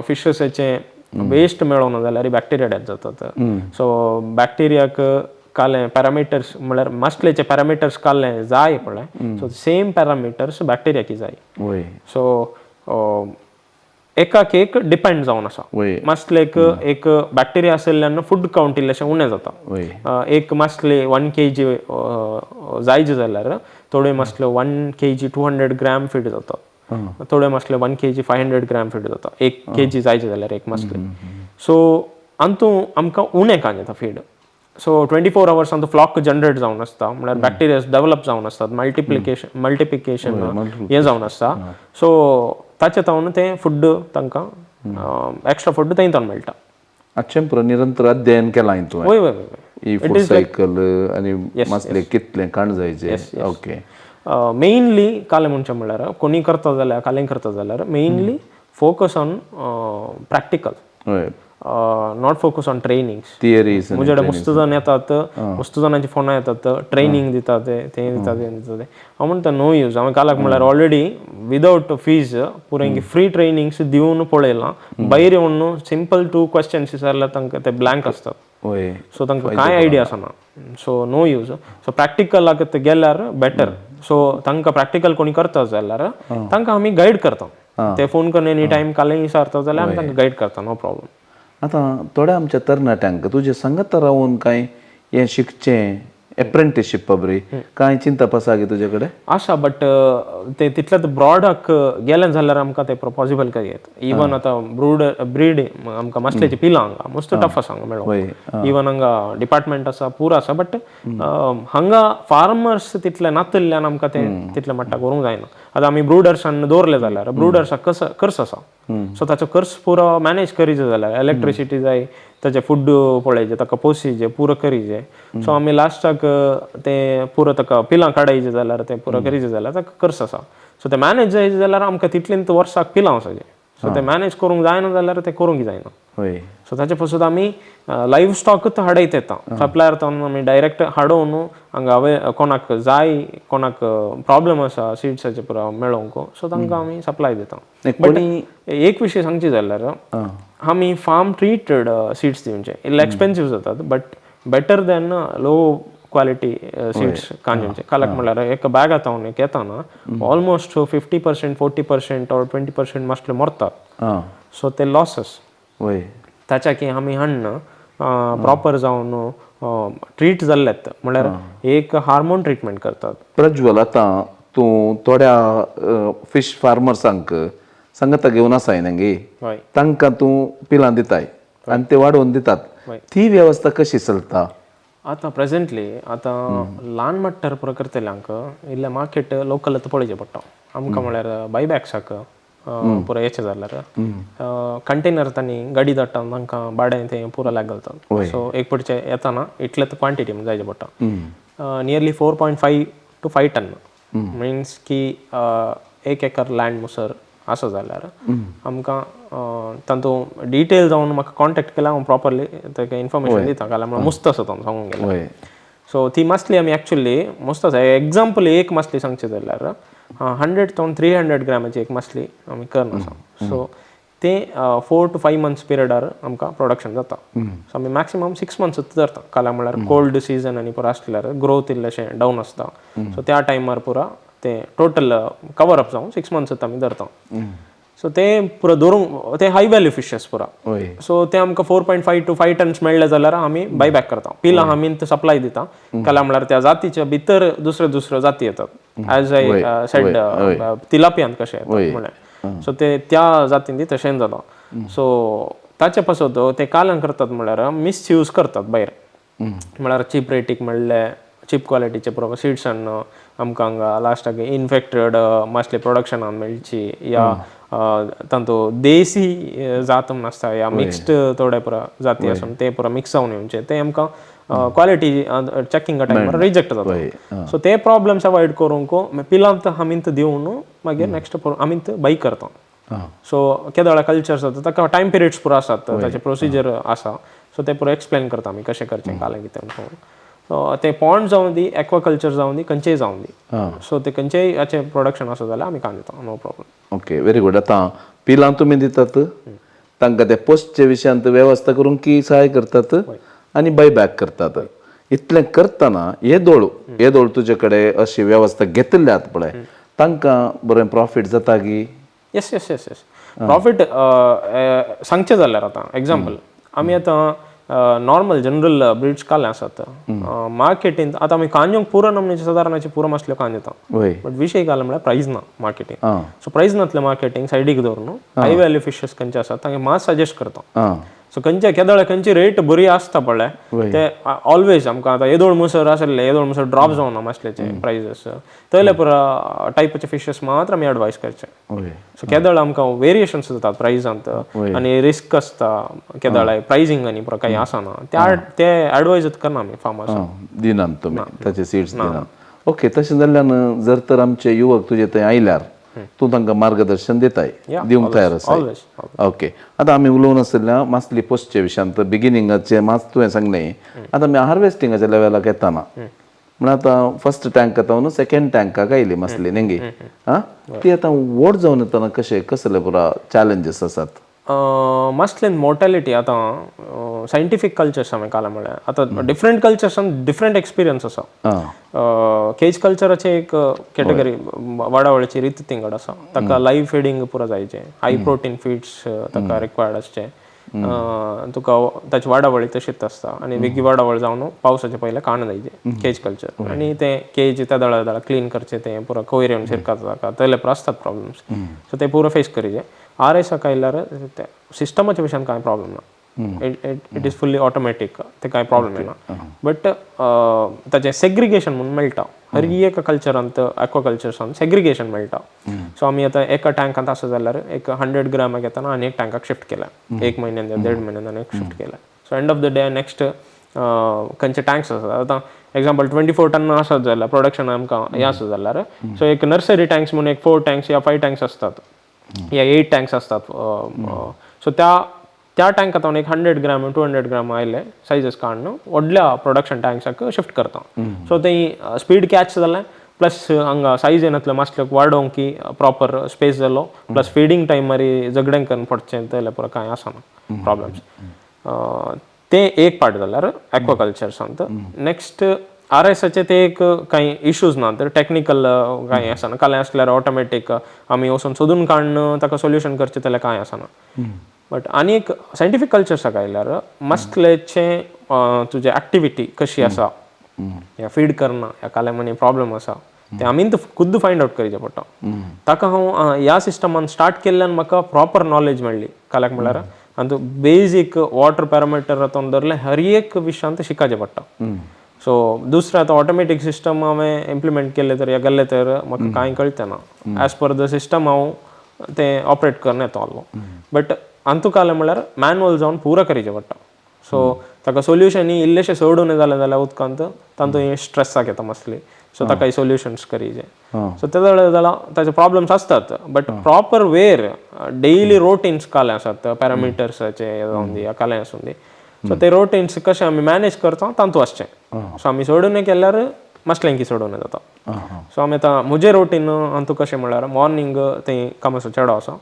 फिशसाचे वेस्ट मेळोना जाल्यार बॅक्टेरिया डेथ जातात सो बॅक्टेरियाक काले पॅरामिटर्स म्हळ्यार मसलेचे पॅरामिटर्स काले जाय पळय सो सेम पॅरामिटर्स बॅक्टेरियाक जाय सो एकाक एक डिपेंड जावन आसा मसलेक एक बॅक्टेरिया आसल्यान फूड काउंट इल्लेशें उणें जाता एक मसले 1 kg जायचे जाल्यार थोडे मसले 1 kg 200 ग्रॅम फीड जाता थोडे मसले 1 kg 500 ग्रॅम फीड जाता 1 kg जायचे जाल्यार एक मसले सो अंतू आमकां उणें कांय येता फीड सो 24 hours आमचो फ्लॉक जनरेट जावन आसता म्हळ्यार बॅक्टेरियाज डेवलप जावन आसतात मल्टिप्लिकेशन हें जावन आसता सो ताचे तावन तें फूड तांकां एक्स्ट्रा फूड थंयच्यान मेळटा अच्छें पुरो निरंतर अध्ययन केलां तुवें वय वय ही फूड सायकल आनी मसले कितलें काण जायचे ओके मेनली काले म्हणचे म्हळ्यार कोणी करता जाल्यार कालें करता जाल्यार mainly focus on practical not focus on trainings theories म्हजे कडेन मस्त जाण येतात मस्त जाणांची फोनां येतात ट्रेनिंग दिता ते दिता हांव म्हणटा नो यूज हांवें कालाक म्हळ्यार ऑलरेडी विदाउट फीज पुरें फ्री ट्रेनिंग्स दिवन पळयलां भायर येवन सिंपल 2 questions विचारल्यार तांकां ते ब्लँक आसतात सो तांकां कांय आयडिया आसना सो नो यूज सो प्रॅक्टिकलाक ते गेल्यार बेटर सो तांकां प्रॅक्टिकल कोणी करता जाल्यार तांकां आमी गायड करता ते फोन करून एनी टायम कालें विचारता जाल्यार आमी तांकां गायड करता नो प्रॉब्लम आतां थोड्या आमच्या तरणाट्यांक तुजे सांगात रावून कांय हें शिकचें एप्रेंटिसशीप बरी कांय चिंता पसागी तुजे कडेन आसा बट ते तितलेंच ब्रॉडाक गेलें जाल्यार आमकां ते पॉसिबल करियेत इवन आतां ब्रीड आमकां मसलेची पिलां हांगा मस्त टफ आसा हांगा मेळोवंक इवन हांगा डिपार्टमेंट आसा पुरो आसा बट हांगा फार्मर्स तितले नातल्ल्यान आमकां ते तितले मट्टाक व्हरूंक जायना आतां आमी ब्रुडर्सान दवरले जाल्यार ब्रुडर्साक कर्स आसा सो ताचो कर्स पुरो मॅनेज करीचे जाल्यार इलेक्ट्रिसिटी जाय ताचे फूड पळयचे ताका पोसिचे पुरो करीचे सो आमी लास्टाक ते पुरो ताका पिलां काडयचे जाल्यार ते पुरो करीचे जाल्यार ताका कर्स आसा सो ते मॅनेज जायचे जाल्यार आमकां तितलेंत वर्साक पिलां वचचे सो ते मॅनेज करूंक जायना जाल्यार ते करूंक जायना सो ताचे पासून आमी लायव्ह स्टॉकूच हाडयत येता सप्लायर तावन आमी डायरेक्ट हाडोवन हांगा कोणाक जाय कोणाक प्रॉब्लम आसा सिड्साचे पुरो मेळोवंक सो तांकां आमी सप्लाय दिता बट एक विशय सांगचे जाल्यार आमी फार्म ट्रीटेड सीड्स दिवचे इल्ले एक्सपेन्सीव जातात but better than low quality seeds कांजूचे कालाक म्हळ्यार एक बॅग आतां एक येताना ऑलमोस्ट 50% 40% ऑर 20% मसले मरतात सो ते लॉसस ताच्या की आमी हाडना प्रॉपर जावन ट्रीट जाल्लेत म्हळ्यार एक हार्मोन ट्रिटमेंट करतात प्रज्वल आतां तूं थोड्या फीश फार्मर्सांक सांगता घेवन आसाय न्ही तांकां तूं पिलां दिताय आनी ते वाडोवन दितात ती वेवस्था कशी चलता आतां प्रेझेंटली आतां ल्हान मट्टार पुरो करतल्यांक इल्लें मार्केट लोकल पळोवचें पडटा आमकां म्हळ्यार बायबॅक्साक पुरो येचे जाल्यार कंटेनर तांणी गाडी धाडटा तांकां भाडें तें पुरो लाग घालतात सो एक पडचें येताना इतलेच क्वांटिटी जायचे पडटा नियरली 4.5 to 5 टन मिन्स की 1 एकर लँड मुसर आसा जाल्यार आमकां तातूंत डिटेल जावन म्हाका कॉन्टेक्ट केल्यार हांव प्रॉपरली ताका इन्फॉर्मेशन दिता कारण म्हळ्यार मस्त आसा तो सांगूंक गेल्यार सो ती मसली आमी एक्चुअली मस्त आसा एग्जांपल एक मसली सांगचे जाल्यार 100 to 300 ग्रॅमाची एक मसली आमी करन आसा सो ते 4 to 5 months पिरियडार आमकां प्रोडक्शन जाता सो आमी मॅक्सिमम 6 months धरता काला म्हळ्यार कोल्ड सिजन आनी पुरो आसल्यार ग्रोथ इल्लेशें डावन आसता सो त्या टायमार पुरो ते टोटल कवर अप जावन 6 months आमी धरता सो ते पुरो धरूंक ते हाय वॅल्यू फिशेस पुरो सो ते आमकां 4.5 to 5 टन्स मेळ्ळे जाल्यार आमी बायबॅक करता पिलां आमी सप्लाय दिता काला म्हळ्यार त्या जातीच्या भितर दुसऱ्यो जाती येतात एज आय सेड तिलापियान कशें येतात म्हळ्यार सो ते त्या जातींनी तशें जाता सो ताचे पासून ते कालां करतात म्हळ्यार मिसयूज करतात भायर म्हळ्यार चीप रेटीक मेळ्ळे चीप क्वालिटीचे पुरो सीड्स आमकां हांगा लास्टाक इन्फेक्टेड मासले प्रोडक्शनान मेळची या तांतू देसी जात म्हूण आसता या मिक्स्ड थोडे पुरा जाती आसून ते पुरा मिक्स जावन येवचे ते आमकां क्वालिटी चॅकिंगा टायमार रिजेक्ट जाता. सो ते प्रॉब्लम्स अवॉयड करूंक पिलांत आमींत दिवन मागीर नेक्स्ट आमींत बाय करता. सो केदे वेळा कल्चर्स जाता ताका टायम पिरियड्स पुरो आसात ताचे प्रोसिजर आसा. सो ते पुरो एक्सप्लेन करता आमी कशें करचें कालें कितें म्हणून. सो ते पॉंड जावन दी एक्वाकल्चर जावन दी खंयचेय जावन दी सो ते खंयचेय हाचें प्रोडक्शन आसा जाल्यार आमी काम दिता no problem. Okay very good. आतां पिलां तुमी दितात तांकां ते पोस्टचे विशयांत वेवस्था करून की सहाय करतात आनी बाय बॅक करतात. इतलें करतना येदोळ तुजे कडेन अशी वेवस्था घेतिल्ली आसा पळय तांकां बरें प्रॉफीट जाता की? Yes yes yes yes profit सांगचें जाल्यार आतां एग्जाम्पल आमी आतां नॉर्मल जनरल ब्रिड्स काले आसात मार्केटींत आतां आमी कांजोंक पुरो नमनेचे सादारणाचे पुरो मासल्यो कांज येता बट विशय कालो म्हळ्यार प्रायस ना मार्केटींग. सो प्रायस नातलें मार्केटींग सायडीक दवरून हाय व्हॅल्यू फिशेस खंयचे आसात तांगे मात सजेस्ट करता. सो खंयचे केदळे खंयची रेट बरी आसता पळय ते ऑलवेज आमकां आतां येदोळ मुसर आसले येदोळ मुसर ड्रॉप जावना मासल्याचे प्रायजीस तयले पुरा टायपाचे फिशेस मात्र आमी एडवायस करचे. सो केदळे आमकां वेरिएशन्स जातात प्रायजांत आनी रिस्क आसता केदळे प्रायजींग आनी पुरो काही आसना ते एडवायज करना आमी फार्मर्स दिनात तुमी ताचे सीड्स दिनात. ओके तशें जाल्यार जर तर आमचे युवक तुजे थंय आयल्यार तूं तांकां मार्गदर्शन दिताय दिवंक तयार आसा? ओके. आतां आमी उलोवन आसल्या मासली पोस्टचे विशयांत बिगिनिंगाचे मात तुवें सांगलें. आतां आमी हार्वेस्टिंगाच्या लेवलाक येताना म्हण आतां फर्स्ट टँक आतां सेकंड टँकाक आयली मासली नेंगी ती आतां व्हड जावन येताना कशें कसले पुरा चॅलेंजीस आसात? मासलेन मोर्टेलिटी आतां सायंटिफीक कल्चर्स हांवें काला म्हळ्यार आतां डिफरंट कल्चर्सान डिफरंट एक्सपिरियन्स आसा. केज कल्चराचे एक कॅटेगरी वाडावळीची रीत तिंगड आसा ताका लायव्ह फिडींग पुरो जायचें हाय प्रोटीन फीड्स ताका रिक्वायर्ड आसचे तुका ताची वाडावळी तशीच आसता आनी वेगळी वाडावळ जावन पावसाचे पयले काण जायचे केज कल्चर आनी ते केज त्या दळा क्लीन करचे तें पुरो कोयर येवन शिरकात ताका तयले पुरो आसतात प्रॉब्लम्स. सो ते पुरो फेस करीचे. RS आयल्यार सिस्टमाच्या विशयान कांय प्रॉब्लम ना इट इज फुल्ली ऑटोमॅटीक ते कांय प्रॉब्लम येना. बट ताचें सेग्रिगेशन म्हणून मेळटा हर एका कल्चरांत एक्वाकल्चर्सान सेग्रिगेशन मेळटा. सो आमी आतां एका टँकांत आसा जाल्यार एक 100 ग्रामाक येताना आनी एक टँकाक शिफ्ट केला 1 म्हयन्यान 1.5 म्हयन्यान आनी एक शिफ्ट केला. So end of the day next खंयचे टँक्स आसात आतां एग्जाम्पल 24 टन आसत जाल्यार प्रोडक्शन आमकां हें आसा जाल्यार सो एक नर्सरी टँक्स म्हणून एक 4 टँक्स या 5 टँक्स आसतात या 8 टँक्स आसतात. सो त्या टँकांत एक 100 ग्राम 200 ग्राम आयले सायझस काडून व्हडल्या प्रोडक्शन टँक्साक शिफ्ट करता. सो ते स्पीड कॅच जालें प्लस हांगा सायज येनातले मासल्याक वाडोवंक की प्रॉपर स्पेस जालो प्लस फीडिंग टायम मारी झगडें करून पडचें तयले पुरो कांय आसना प्रॉब्लम्स. ते एक पार्ट जाल्यार एक्वाकल्चर्सांत. नेक्स्ट RSचे ते एक कांय इश्यूज ना तर टॅक्निकल कांय आसना कालें आसल्यार ऑटोमॅटीक आमी वचून सोदून काडून ताका सोल्युशन करचें जाल्यार कांय आसना. बट आनी एक सायंटिफीक कल्चर्साक आयल्यार मासलेचे तुजे एक्टिविटी कशी आसा या फीड करना ह्या काले मनी प्रॉब्लम आसा ते आमीन खुद्द फायंड आउट करचें पडटा. ताका हांव ह्या सिस्टमान स्टार्ट केल्ल्यान म्हाका प्रॉपर नॉलेज मेळ्ळी काल्याक म्हळ्यार आनी बेजीक वॉटर पॅरामिटर हातून धरलें हर एक विशयांत शिकचें पडटा. सो दुसरें आतां ऑटोमॅटीक सिस्टम हांवें इम्प्लिमेंट केले तर या गेले तर म्हाका कांय कळचें ना एज पर द सिस्टम हांव तें ऑपरेट करन येतो आसलो. बट आंतू कालें म्हळ्यार मॅन्युअल जावन पुरो करचें पडटा. सो ताका सोल्युशन इल्लेशें सोडून जालें जाल्यार उदकांत तांतूं स्ट्रेसाक येता मासली. सो ताका सोल्युशन्स करीचे. सो ते जाल्यार ताचे प्रॉब्लम्स आसतात बट प्रॉपर वेर डेली रोटीन्स कालें आसात पॅरामिटर्साचे जावन दी कालें आसून दी. सो ते रोटीन्स कशें आमी मॅनेज करता तांतूं आसचें. सो आमी सोडून केल्यार मासल्यांकी सोडून जाता. सो आमी आतां म्हजें रोटीन हातूं कशें म्हळ्यार मॉर्निंग थंय कामाचो चेडो आसा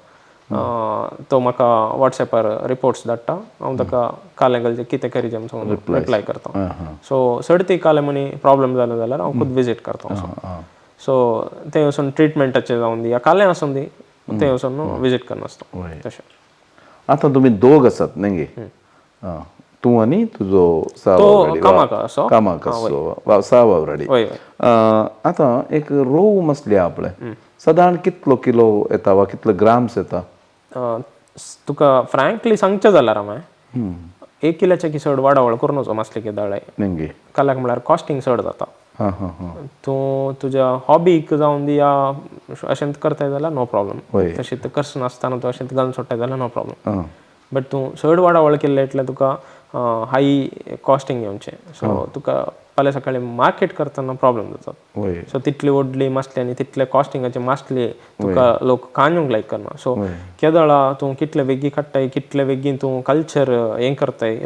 तो म्हाका वॉट्सॅपार रिपोर्ट्स धाडटा हांव ताका कालें गलजें कितें करीचें म्हणून रिप्लाय करता. सो सर्ती कालें मनी प्रॉब्लम जालो जाल्यार हांव खुद विजीट करता. सो थंय वचून ट्रिटमेंटाचें जावन दी या कालें आसून दी थंय वचून विजीट करना आसता तशें. आतां तुमी दोग आसात न्ही तूं आनी तुजो कामाक आसा सावावराडी. आतां एक रोव मासली आहा पळय सादारण कितलो किलो येता वा कितलो ग्राम्स येता? तुका फ्रँकली सांगचें जाल्यार हांवें 1 किलाच्या की चड वाडावळ करूं नजो मासली की दळे काल्याक म्हळ्यार कॉस्टिंग चड जाता. हां हां हां तूं तुज्या हॉबीक जावन दी या अशें करताय जाल्यार नो प्रॉब्लम. तशें करता नासतना तूं अशें घालून सोडटाय जाल्यार नो प्रॉब्लम. हां बट तूं चड वाडावळ केल्ले इतले तुका हाय कॉस्टिंग येवचें. सो तुका फाल्यां सकाळीं मार्केट करतना प्रॉब्लम जातात. वय सो तितली व्हडली मासली आनी तितले कॉस्टिंगाचे मासली तुका लोक कांजूंक लायक करना. सो केदळा तूं कितले बेगीन काडटाय कितले बेगीन तूं कल्चर हें करताय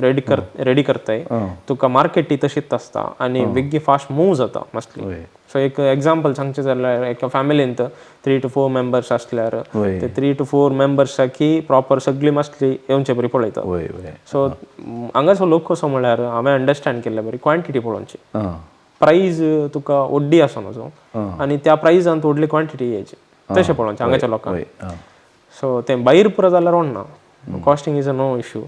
रेडी करताय तुका मार्केटी तशीच आसता आनी बेगीन फास्ट मूव जाता मासली. सो एक एग्जांपल सांगचें जाल्यार एका फॅमिलींत 3 to 4 मेंबर्स आसल्यार ते 3 to 4 मेंबर्साकी प्रॉपर सगळी मासली येवचे बरी पळयता. सो हांगासो लोक कसो म्हळ्यार हांवें अंडरस्टँड केल्ले बरी क्वांटिटी पळोवची. प्रायज तुका व्हडली आसा नजो आनी त्या प्रायजांत व्हडली क्वांटिटी येयची तशें पळोवचें हांगाच्या लोकांक. सो तें भायर पुरो जाल्यार ओडना costing is a no issue.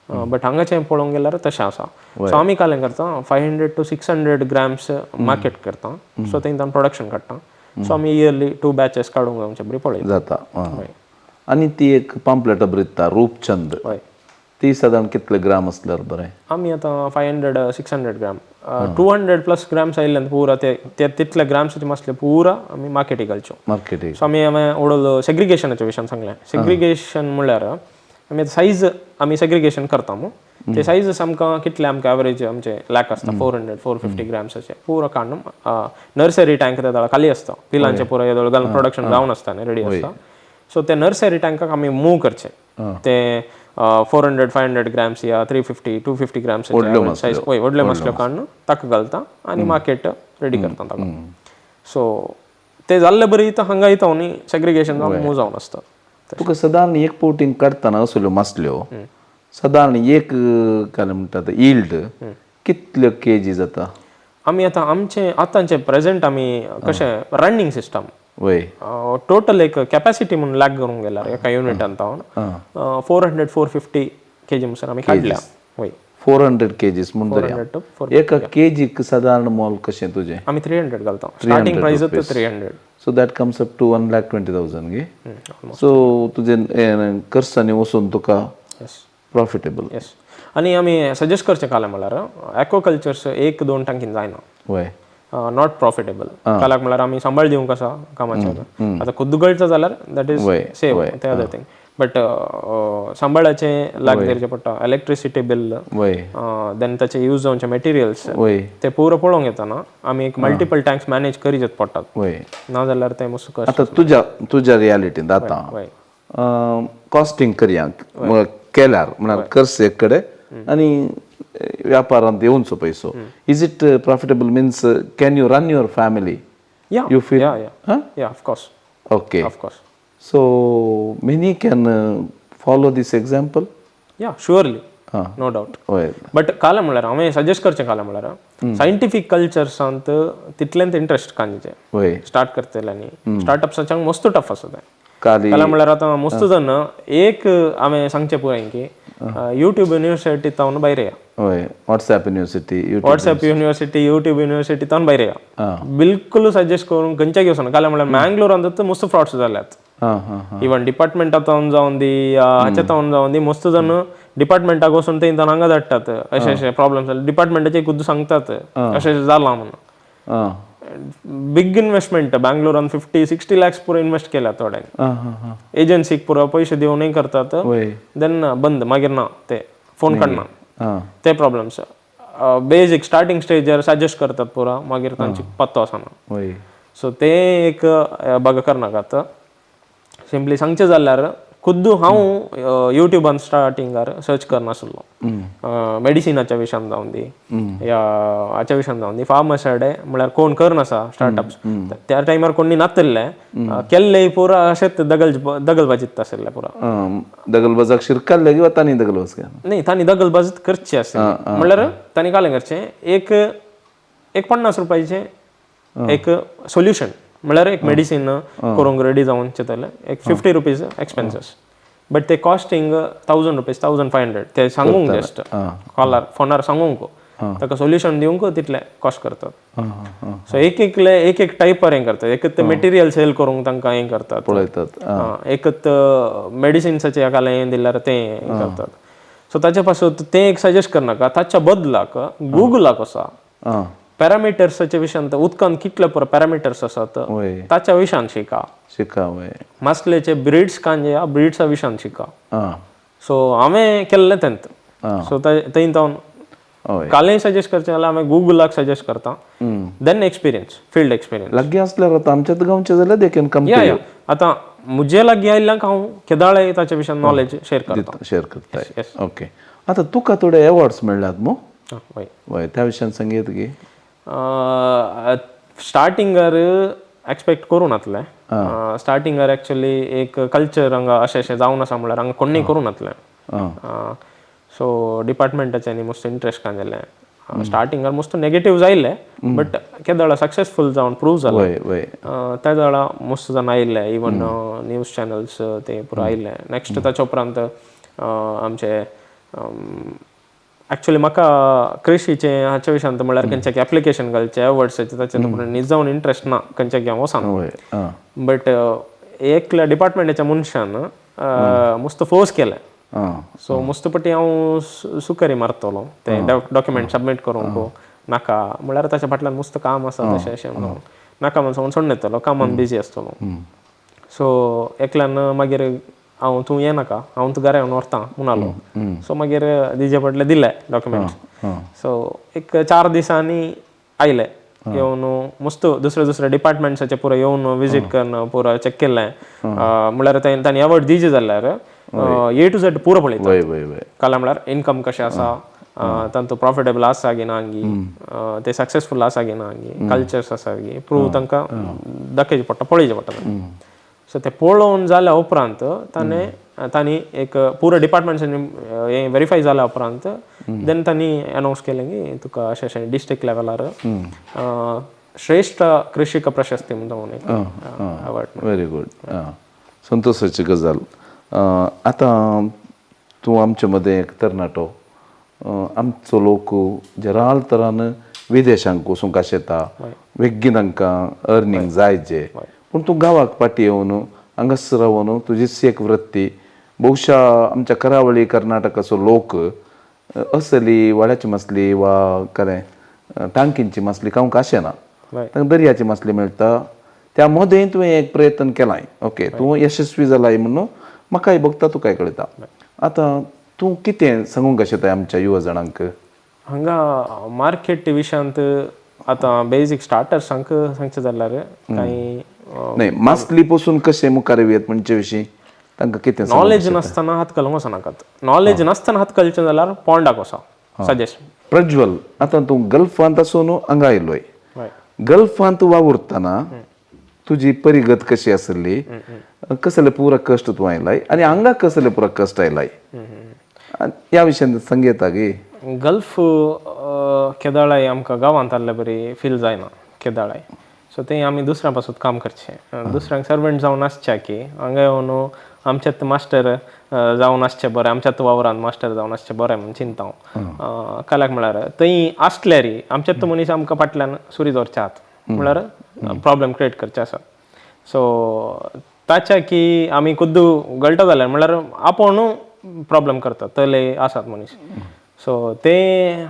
But हांगाचें पळोवंक गेल्यार तशें आसा. सो आमी कालें करता 500 to 600 grams मार्केट करता. सो तेंच्यान प्रोडक्शन काडटा. सो आमी इयरली 2 batches काडूंक जावचे बरी पळयता जाता. आनी ती एक पाम्पलेटां बरयता रूपचंद ती सादारण कितले ग्राम असल्यार बरें? आमी आतां 500-600 ग्राम 200+ ग्राम्स आयिल्ल्यान पुरा ते तितले ग्राम्साचे मासले पुरा आमी मार्केटी घालच्यो. मार्केटी सो आमी उडोवलो सेग्रिगेशनाच्या विशयान सांगलें. सेग्रिगेशन म्हळ्यार आमी सायज आमी सेग्रिगेशन करता न्हू. ते सायज आमकां कितले आमकां एवरेज आमचे लॅक आसता 400-450 ग्राम्साचे पुरो काडून नर्सरी टँक ते खाली आसता पिलांचे पुरो येदोळ घालून प्रोडक्शन जावन आसता न्ही रेडी आसता. सो ते नर्सरी टँकाक आमी मूव करचे. ते 400-500 ग्राम्स या 350-250 ग्राम्स सायज व्हडले मसल्यो काडून ताका घालता आनी मार्केट रेडी करता ताका. सो ते जाल्ले बरी हांगा येता न्ही सेग्रिगेशन जावन मूव जावन आसता. तुका सादारण एक पोटींग काडटना असल्यो मासल्यो सादारण एक काय म्हणटात यील्ड कितल्यो केजी जाता? आमी आतां आमचे आतांचे प्रेझेंट आमी कशें रनिंग सिस्टम वय टोटल एक कॅपॅसिटी म्हणून लॅक करूंक गेल्यार एका युनिटान तावन 400-450 kg म्हणसर आमी काडल्या. वय 400 kgs म्हणून धरया. एका केजीक सादारण मोल कशें तुजें? आमी 300 घालता. Starting price 300. So that comes up to 1,20,000 गे. सो तुजें खर्चांनी वचून तुका प्रॉफिटेबल. येस. आनी आमी सजेस्ट करचें कालें म्हळ्यार एक्वाकल्चर्स 1-2 टांकीन जायना. वय नॉट प्रॉफिटेबल. काल्याक म्हळ्यार आमी सांबाळ दिवंक आसा कामाचेर. आतां खुद्द गळटा जाल्यार दॅट इज सेव ते अदर थिंग. बट सांबाळाचें लाग धरचें पडटा. इलेक्ट्रिसिटी बील देन ताचे यूज जावचे मटेरियल्स ते पुरो पळोवंक येताना आमी एक मल्टिपल टँक्स मॅनेज करीत पडटात. ना जाल्यार ते मस्त आतां तुज्या रियालिटींत आतां कॉस्टिंग करया केल्यार म्हळ्यार खर्च एक कडेन आनी व्यापारांत येवनचो पयसो is it profitable means can you run your family? You feel? Yeah of course. Okay. Of course. So many can follow this example? Yeah, surely. No doubt. But कालें म्हळ्यार हांवें सजेस्ट करचें कालें म्हळ्यार सायंटिफीक कल्चर्सांत तितलेंत इंट्रस्ट कांयचे start करतल्यांनी स्टार्टअप्सांक मस्त टफ आसा तें. कालें म्हळ्यार आतां मस्त जाण एक हांवें सांगचें पळय की यूट्यूब युनिवर्सिटी तावन भायर या. व्हॉट्सएप युनिवर्सिटी यूट्यूब युनिवर्सिटी तावन भायर या. बिलकुल सजेस्ट करून खंयच्याय वचना. कालें म्हळ्यार मँगलोरांत मस्त फ्रॉड्स जाल्यात. इवन डिपार्टमेंटांत जावन दी हाचे तावन जावन दी मस्त जाण डिपार्टमेंटाक वचून ते हांगा धाडटात अशे अशे प्रॉब्लेम जाले. डिपार्टमेंटाचे खुद्द सांगतात अशें अशें जालां म्हणून. बिग इन्वेस्टमेंट बँगलोरान 50-60 lakhs पुरो इन्वेस्ट केल्या थोड्यांक. एजन्सीक पुरो पयशे दिवनय करतात देन बंद मागीर ना ते फोन काडना ते प्रॉब्लेम्स. बेजीक स्टार्टिंग स्टेजार सजेस्ट करतात पुरो मागीर तांची पत्तो आसना. सो ते एक बागा करनाकात. सिंपली सांगचें जाल्यार खुद्द हांव युट्यूबान स्टार्टिंगार सर्च करनासलो मेडिसिनाच्या विशयान जावन दी या हाच्या विशयान जावन दी. फार्मासाडे म्हळ्यार कोण करनासा स्टार्टअप्स त्या टायमार कोणी नासले केल्ले पुरो अशेंच दगलबाजीत आसले पुरो. दगलबाजाक शिरकाल्ले किंवा तांणी दगलबाज केला? न्ही तांणी दगलबाजीत करची आसली. म्हळ्यार तांणी कालें करचें एक 50 रुपयाचें एक सोल्युशन म्हळ्यार एक मेडिसीन करूंक रेडी जावन चिंतले एक 50 रुपीज एक्सपेन्सेस. बट ते कॉस्टिंग 1000 रुपीज 1500 ते सांगूंक जस्ट कॉलार फोनार सांगूंक ताका सोल्युशन दिवंक तितले कॉस्ट करतात. सो एक टायपार हें करतात. एक ते मटेरियल सेल करूंक तांकां हें करतात पळयतात. एक मेडिसिन्साचें हाका हें दिल्यार तें हें करतात. सो ताचे पासून तें एक सजेस्ट करनाका. ताच्या बदलाक गुगलाक आसा पॅरामिटर्सच्या विशयांत उदकांत कितले पुरो पॅरामिटर्स आसात ताच्या विशयान शिका मासलेचे ब्रिड्स कांजे ब्रिड्सा विशयान शिका सो हांवें केल्लें तेंत सो थंय जावन कालेय सजेस्ट करचें जाल्यार हांवें गुगलाक सजेस्ट करता देन एक्सपिरियन्स फील्ड एक्सपिरियन्स लागीं आसल्यार आतां आमच्यात गांवचे जाल्यार दे कॅन कम या आतां म्हजे लागीं आयिल्ल्यांक हांव केदाळे ताच्या विशयान नॉलेज शेअर करताय ओके आतां तुका थोडे अवॉर्ड्स मेळ्ळ्यात मो वय वय त्या विशयान सांगीत की स्टार्टिंगार एक्सपेक्ट करूं नासलें स्टार्टिंगार एक्चुअली एक कल्चर हांगा अशें जावन आसा म्हळ्यार हांगा कोणूय करूं नासलें सो डिपार्टमेंटाच्यानी मस्त इंट्रस्ट का जालें स्टार्टिंगार मस्त नेगेटिव्ह आयिल्ले बट केदाळा सक्सेसफूल जावन प्रूव जालें त्या वेळा मस्त जाण आयिल्ले इवन न्यूज चॅनल्स ते पुरो आयिल्ले नेक्स्ट ताच्या उपरांत आमचे एक्चुअली म्हाका कृषीचे हाच्या विशयान म्हळ्यार खंयच्याक एप्लिकेशन घालचे अवॉर्ड्साचे ताचे न्हीद जावन इंट्रस्ट ना खंयच्याक हांव वचना बट एकल्या डिपार्टमेंटाच्या मनशान मस्त फोर्स केलें सो मस्त पटी हांव सुकरी मारतलो ते डॉक्युमेंट सबमीट करूंक नाका म्हळ्यार ताच्या फाटल्यान मस्त काम आसा तशें अशें म्हणून नाका म्हणून सांगून सोडून येतलो कामान बिजी आसतलो सो एकल्यान मागीर हांव तूं ये नाका हांव तुका घरा येवन व्हरतां म्हणलो सो मागीर दिजे फाटले दिले डॉक्युमेंट्स सो एक 4 दिसांनी आयले येवन मस्त दुसरे डिपार्टमेंट्साचे पुरो येवन विजीट करून पुरो चॅक केल्लें म्हळ्यार तांणी अवॉर्ड दिजे जाल्यार A to Z पुरो पळयता काला म्हळ्यार इनकम कशें आसा तांचो प्रॉफिटेबल आसा की ना ते सक्सेसफूल आसा की ना कल्चर्स आसा की प्रूव तांकां दाखयचें पडटा पळोवचें पडटा सो ते पळोवन जाल्या उपरांत तांणी एक पुरो डिपार्टमेंट्सांनी हें व्हेरीफाय जाल्या उपरांत देन तांणी अनावन्स केलें की तुका अशें अशें डिस्ट्रिक्ट लेवलार श्रेष्ठ कृषिक प्रशस्ती म्हणून एक अवॉर्ड व्हेरी गुड संतोषाची गजाल आतां तूं आमचे मदें एक तरणाटो आमचो लोक जराल तरान विदेशांक वचूंक आशेता बेगीन तांकां अर्निंग जायचे पूण तूं गांवाक फाटीं येवन हांगासर रावन तुजी सेक वृत्ती बहुशा आमच्या करावळी कर्नाटकाचो लोक असली वाड्याची मासली वा खरें टांकींची मासली खावंक आशेना तांकां दर्याची मासली मेळटा त्या मदें तुवें एक प्रयत्न केलाय ओके तूं यशस्वी जालाय म्हणून म्हाकाय बघता तुकाय कळटा आतां तूं कितें सांगूंक आशेताय आमच्या युवा जाणांक हांगा मार्केट विशयांत आतां बेजीक स्टार्टर्स सांगचें जाल्यार कांय नाही मासली पासून कशें मुखार येत म्हणजे विशीं तांकां कितें नॉलेज नासतना हात घालूंक वचनाकात नॉलेज नासतना हात घालचें जाल्यार पोंडाक वचा सजेस्ट प्रज्वल आतां तूं गल्फांत आसून हांगा आयलोय गल्फांत वावुरतना तुजी परिगत कशी आसली कसले पुरा कश्ट तूं आयलाय आनी हांगा कसले पुरा कश्ट आयलाय ह्या विशयान सांग येता गे गल्फ केदाळाय आमकां गांवांत आसले बरी फील जायना केदाळाय सो तें आमी दुसऱ्यां पासून काम करचें दुसऱ्यांक सर्वंट जावन आसचें की हांगा येवन आमचेत मास्टर जावन आसचें बरें आमच्यात वावरांत मास्टर जावन आसचें बरें म्हूण चिंता हांव काल्याक म्हळ्यार थंय आसल्यार आमचेत मनीस आमकां फाटल्यान सुरी दवरचे आहात म्हळ्यार प्रॉब्लेम क्रिएट करचे आसा सो ताच्या की आमी खुद्द गळटा जाल्यार म्हळ्यार आपूण प्रॉब्लेम करतात तले आसात मनीस सो ते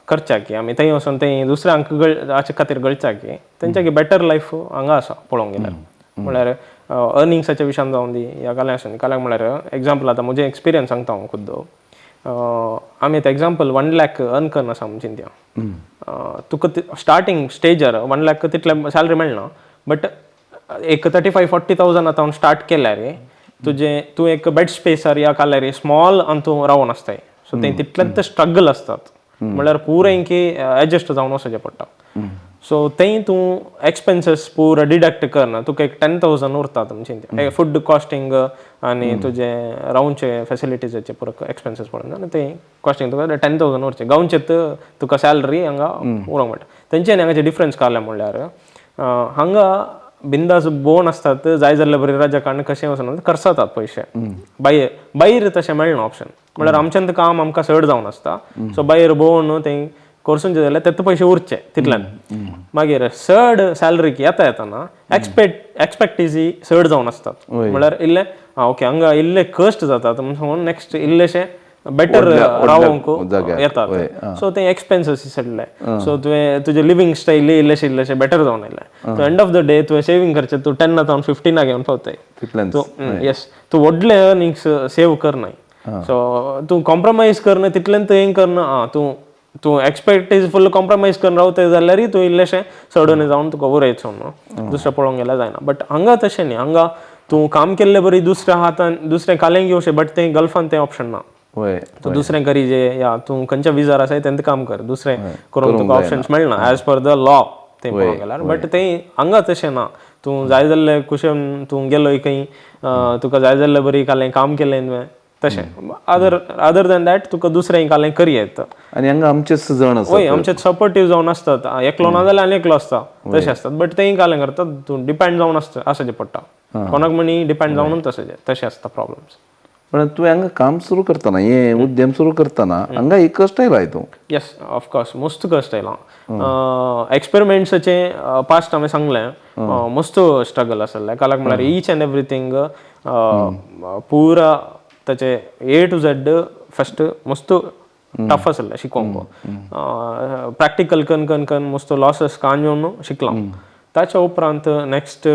करचे की आमी थंय वचून थंय दुसऱ्यांक हाचे खातीर गळच्या की तेंच्या की बेटर लायफ हांगा आसा पळोवंक गेल्यार म्हळ्यार अर्निंग्साच्या विशयान जावन दी ह्या काल्याक आसूं काल्याक म्हळ्यार एग्जाम्पल आतां म्हजें एक्सपिरियन्स सांगता हांव खुद्द आमी आतां एग्जाम्पल 1 लाख अर्न करना आसा म्हणून चिंतया तुका स्टार्टींग स्टेजार 1 लाख तितले सॅलरी मेळना बट एक 35-40,000 आतां स्टार्ट केल्यार तूं एक बेड स्पेसार या काल्यार स्मॉल आनी तूं रावन आसताय सो ते तितलेंच स्ट्रगल आसतात म्हळ्यार पुरें की एडजस्ट जावन वचचें पडटा सो थंय तूं एक्सपेन्सीस पुरो डिडक्ट करना तुका एक 10,000 उरतात म्हणजे फूड कॉस्टिंग आनी तुजे रावचे फेसिलिटीजाचे पुरो एक्सपेन्सीस पडना आनी तें कॉस्टिंग तुका 10,000 उरचे गांवचेत तुका सॅलरी हांगा उरोंक मेळटा तेंच्यानी हांगाचे डिफरन्स काडले म्हणल्यार हांगा बिंदास बोन आसतात जाय जाल्यार बरी राजा काडून कशें वचना खर्चातात पयशे भायर तशें मेळना ऑप्शन म्हळ्यार आमच्यान काम आमकां चड जावन आसता सो भायर भोंवन तें करसूनचें जाल्यार तेत पयशे उरचे तितल्यान मागीर चड सॅलरी येता एक्सपेक्ट इजी चड जावन आसतात म्हळ्यार इल्ले ओके हांगा इल्ले कश्ट जातात म्हणून नेक्स्ट इल्लेशें बेटर रावंक येतात. सो ते एक्सपेन्सेस सडले. सो तुझे लिव्हिंग स्टाईल इल्लेशे इल्लेशे बेटर जावन आयले. So end of the day तुवें सेव्हिंग करचे तूं 10 जावन 15 घेवन पावताय. येस, तूं व्हडले अर्निंग्स सेव करनाय. सो तूं कॉम्प्रोमाइज करना तितलें हें करना. तूं एक्सपेक्ट फुल कॉम्प्रोमाइज करून रावताय जाल्यार तूं इल्लेशें सडन जावन तुका उरयचो न्हू. दुसरें पळोवंक गेल्यार जायना. बट हांगा तशें न्ही. हांगा तूं काम केल्लें बरी दुसऱ्या हातान दुसरें कालें घेवचें. बट तें गल्फान तें ऑप्शन ना. तूं दुसरें करीजे या तूं खंयच्या विजार आसाय तेंत काम कर. दुसरें करूंक तुका ऑप्शन्स मेळना एज पर द लॉ तें पळोवंक गेल्यार. बट तें हांगा तशें ना. तूं जाय जाल्ले कुशन तूं गेलोय खंय तुका जाय जाल्लें बरी कालें काम केलें तुवें तशें. अदर दॅन दॅट तुका दुसरें कालें करी येता. आनी हांगा आमचेच जण आसात. हय, आमचे सपोर्टीव जावन आसतात. एकलो ना जाल्यार आनी एकलो आसता तशें आसतात. बट तेंय कालें करतात. तूं डिपेंड जावन आसाचें पडटा. कोणाक म्हणी डिपेंड जावनूच तशें आसता प्रॉब्लम्स. पण तुवें हांगा काम सुरू करतना हे उद्यम सुरू करतना हांगा एक कश्ट आयलाय तूं. येस, ऑफकोर्स मस्त कश्ट आयलां. एक्सपेरिमेंट्साचे पास्ट हांवें सांगलें मस्त स्ट्रगल आसलें. कालाक म्हळ्यार ईच एंड एवरीथींग पुरा ताचे A to Z फस्ट मस्त टफ आसलें शिकोवंक. प्रॅक्टिकल करून मस्त लॉसेस कांजून शिकलां. ताच्या उपरांत नेक्स्ट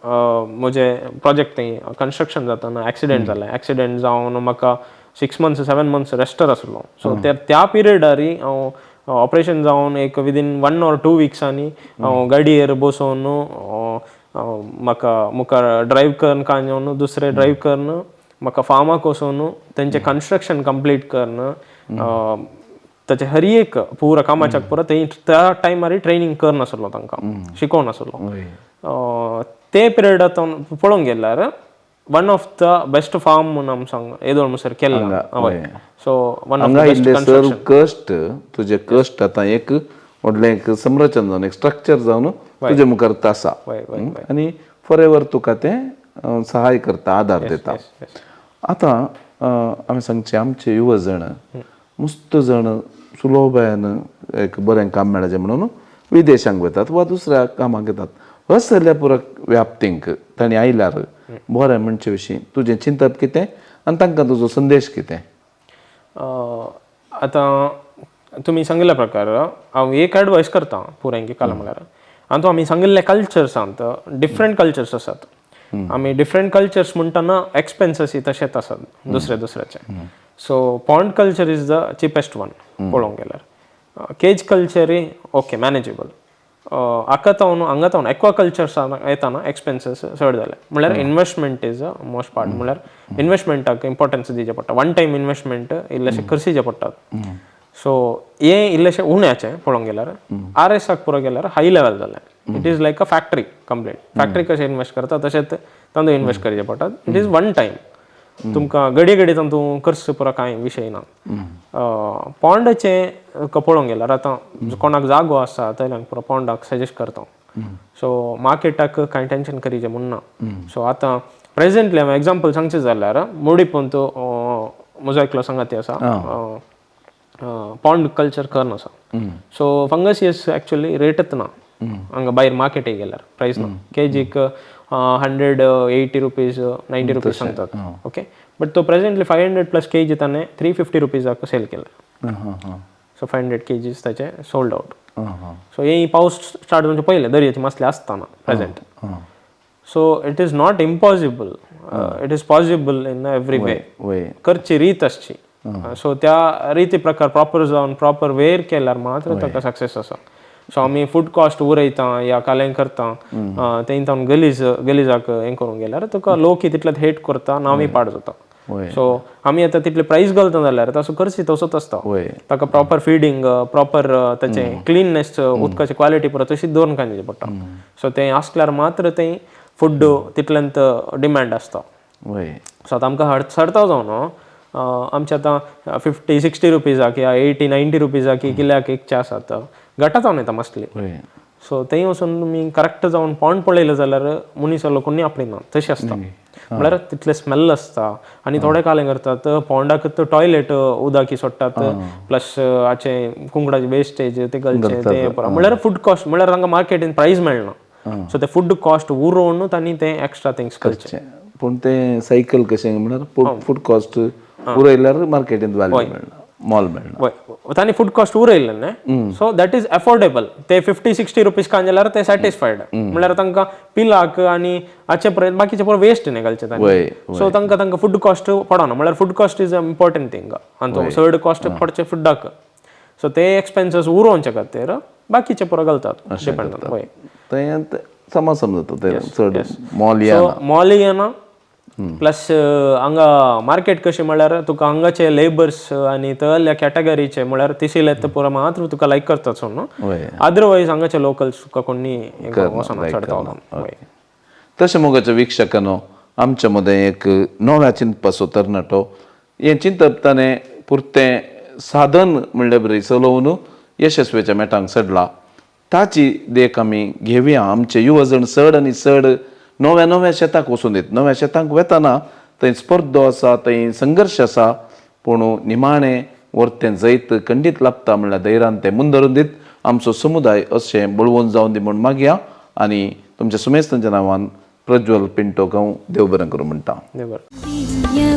म्हजे प्रोजेक्ट कन्स्ट्रक्शन जाताना एक्सिडेंट जालें. एक्सिडेंट जावन म्हाका 6 months 7 months रेस्टर आसलो. सो त्या पिरियडार हांव ऑपरेशन जावन एक विदीन 1 or 2 weeksनी हांव गाडयेर बसून म्हाका मुखार ड्रायव्ह करून कांजून दुसरें ड्रायव्ह करून म्हाका फार्माक वचून तेंचें कन्स्ट्रक्शन कंप्लीट करून ताचे हर एक पुरा कामाच्या पुरा त्या टायमार ट्रेनिंग करनासलो तांकां शिकोवनासलो. ते पिरियडांत पळोवंक गेल्यार one of the best farm म्हणून आमी सांग येदोळ मुसर केल्ला. So one of the best construction. कश्ट तुजे कश्ट आतां एक व्हडलें एक संरचना जावन एक स्ट्रक्चर जावन तुजे मुखार आसा आनी फॉर एवर तुका तें सहाय करता, आदार दिता. आतां आमी सांगचे आमचे युवजण मस्त जण सुलभान एक बरें काम मेळचें म्हणून विदेशांक वतात वा दुसऱ्या कामाक येतात. असल्या पुरो व्याप्तींक तांणी आयल्यार बरें म्हणचे विशीं तुजें चिंतप कितें आनी तांकां तुजो संदेश कितें? आतां तुमी सांगिल्ल्या प्रकार हांव एक एडवायस करता पुराय काला म्हळ्यार आनी आमी सांगिल्ले कल्चर्सांत डिफरंट कल्चर्स आसात. आमी डिफरंट कल्चर्स म्हणटना एक्सपेन्सेस तशेंच आसात दुसऱ्याचे. So pond culture is the cheapest one पळोवंक गेल्यार. Cage culture okay manageable. हांगा तावन एक्वा कल्चर्स येताना एक्सपेन्सेस चड जाले. म्हळ्यार investment is the most part. म्हळ्यार इन्वेस्टमेंटाक इम्पॉर्टन्स दिवचें पडटा. वन टायम इन्वेस्टमेंट इल्लेशें करचें पडटात. सो हें इल्लेशें उण्याचें पळोवंक गेल्यार RSाक पळोवंक गेल्यार हाय लेवल जालें. It is like a factory complete. Factory कशें इन्वेस्ट करता तशेंच तांदूळ इन्वेस्ट करचें पडटात. It is one time. तुमकां घडये तांतूं करचो पुरो कांय विशय ना. पॉंडाचें पळोवंक गेल्यार आतां कोणाक जागो आसा थंयल्यांक पुरो पॉंडाक सजेस्ट करता. सो मार्केटाक कांय टेंशन करीचें म्हूण ना. सो आतां प्रेझेंटली हांवें एग्जांपल सांगचें जाल्यार मोडी पोंतो म्हजो एकलो संगाती आसा पॉंड कल्चर करन आसा. सो फंगस एक्चुअली रेटच ना हांगा भायर मार्केटीक गेल्यार प्रायस ना. केजीक 180 रुपीज 90 रुपीज सांगतात. ओके, बट तो प्रेझेंटली 500+ kg ताणें 350 रुपीजाक सेल केला. सो 500 kgs ताचे सोल्ड आउट. सो हे पावस स्टार्ट जावचे पयले दर्याची मासले आसतना present. So it is not impossible. It is possible in every way. करची रीत आसची. सो त्या रिती प्रकार प्रॉपर जावन प्रॉपर वेर केल्यार मात्र ताका सक्सेस आसा. सो आमी फूड कॉस्ट उरयता या कालें करता तें तावन गलीजाक हें करूंक गेल्यार तुका लोक तितलेंच हेट करता नावी पाड जाता. सो आमी आतां तितले प्रायस घालता जाल्यार ताचो खर्च तसोच आसता. ताका प्रॉपर फिडींग प्रॉपर ताचें क्लिननेस उदकाची क्वालिटी पुरो तशीच दवरून काडची पडटा. सो तें आसल्यार मात्र तें फूड तितल्यांत डिमांड आसता. सो आतां आमकां सडता जावन आमचे आतां 50-60 रुपीजाक या 80-90 रुपीजाक किल्याक एक च्या आसात घटा जावन येता मस्टली. सो थंय वचून तुमी करेक्ट जावन पॉंड पळयलें जाल्यार मनीस लोकांनी आपणिना तशें आसता. म्हळ्यार तितले स्मेल आसता आनी थोडे कालें करतात पॉंडाक टॉयलेट उदक सोडटात प्लस हाचे कुंकडाचे वेस्टेज ते घालचे ते म्हळ्यार फूड कॉस्ट म्हळ्यार तांकां मार्केटीन प्रायस मेळना. सो ते फूड कॉस्ट उरोवन तांणी ते एक्स्ट्रा थिंग्स करचे. पूण तें सायकल कशें म्हळ्यार फूड कॉस्ट उरयल्यार मार्केटींत व्हॅल्यू मेळना मॉल मेळना वय तांणी फूड कॉस्ट उरयल्लें न्ही सो दॅट इज अफोर्डेबल ते 50-60 रुपीज जाल्यार ते सॅटिस्फायड म्हळ्यार तांकां पिलाक आनी हाचे परस बाकीचे परस वेस्ट न्ही घालचे तांणी सो तांकां फूड कॉस्ट पडना म्हळ्यार food cost is a important thing आनी तो चड कॉस्ट पडचे फुडाक सो ते एक्सपेन्सीस उरोवचे खातीर बाकीचे परस घालतात डिपेंड वय ते समज जाता ते चड मॉल येना मॉल येना प्लस हांगा मार्केट कशी म्हळ्यार तुका हांगाचे लेबर्स आनी तळल्या कॅटेगरीचे म्हळ्यार तिसिले पुरो मात्र तुका लायक करतात सो न्हू अदरवायज हांगाचे लोकल्स तुका कोणी वचना चड तो तशें मोगाच्या विक्षकानो आमच्या मदें एक नव्या चिंतपाचो तरणाटो हें चिंतप ताणें पुरतें साधन म्हणले बरी चलोवन यशस्वेच्या मेटांक चडला ताची देख आमी घेवया आमचे युवा जण चड आनी चड नव्या शेताक वचून दित नव्या शेतांक वेतना थंय स्पर्धो आसा थंय संघर्श आसा पूण निमाणें वर्तें जैत खंडीत लाभता म्हणल्यार धैर्यान ते मुंदरून दीत आमचो समुदाय अशें बळवून जावन दी म्हूण मागया आनी तुमच्या सुमेस्तांच्या नांवान प्रज्वल पिंटो गांव देव बरें करूं म्हणटा देव बरें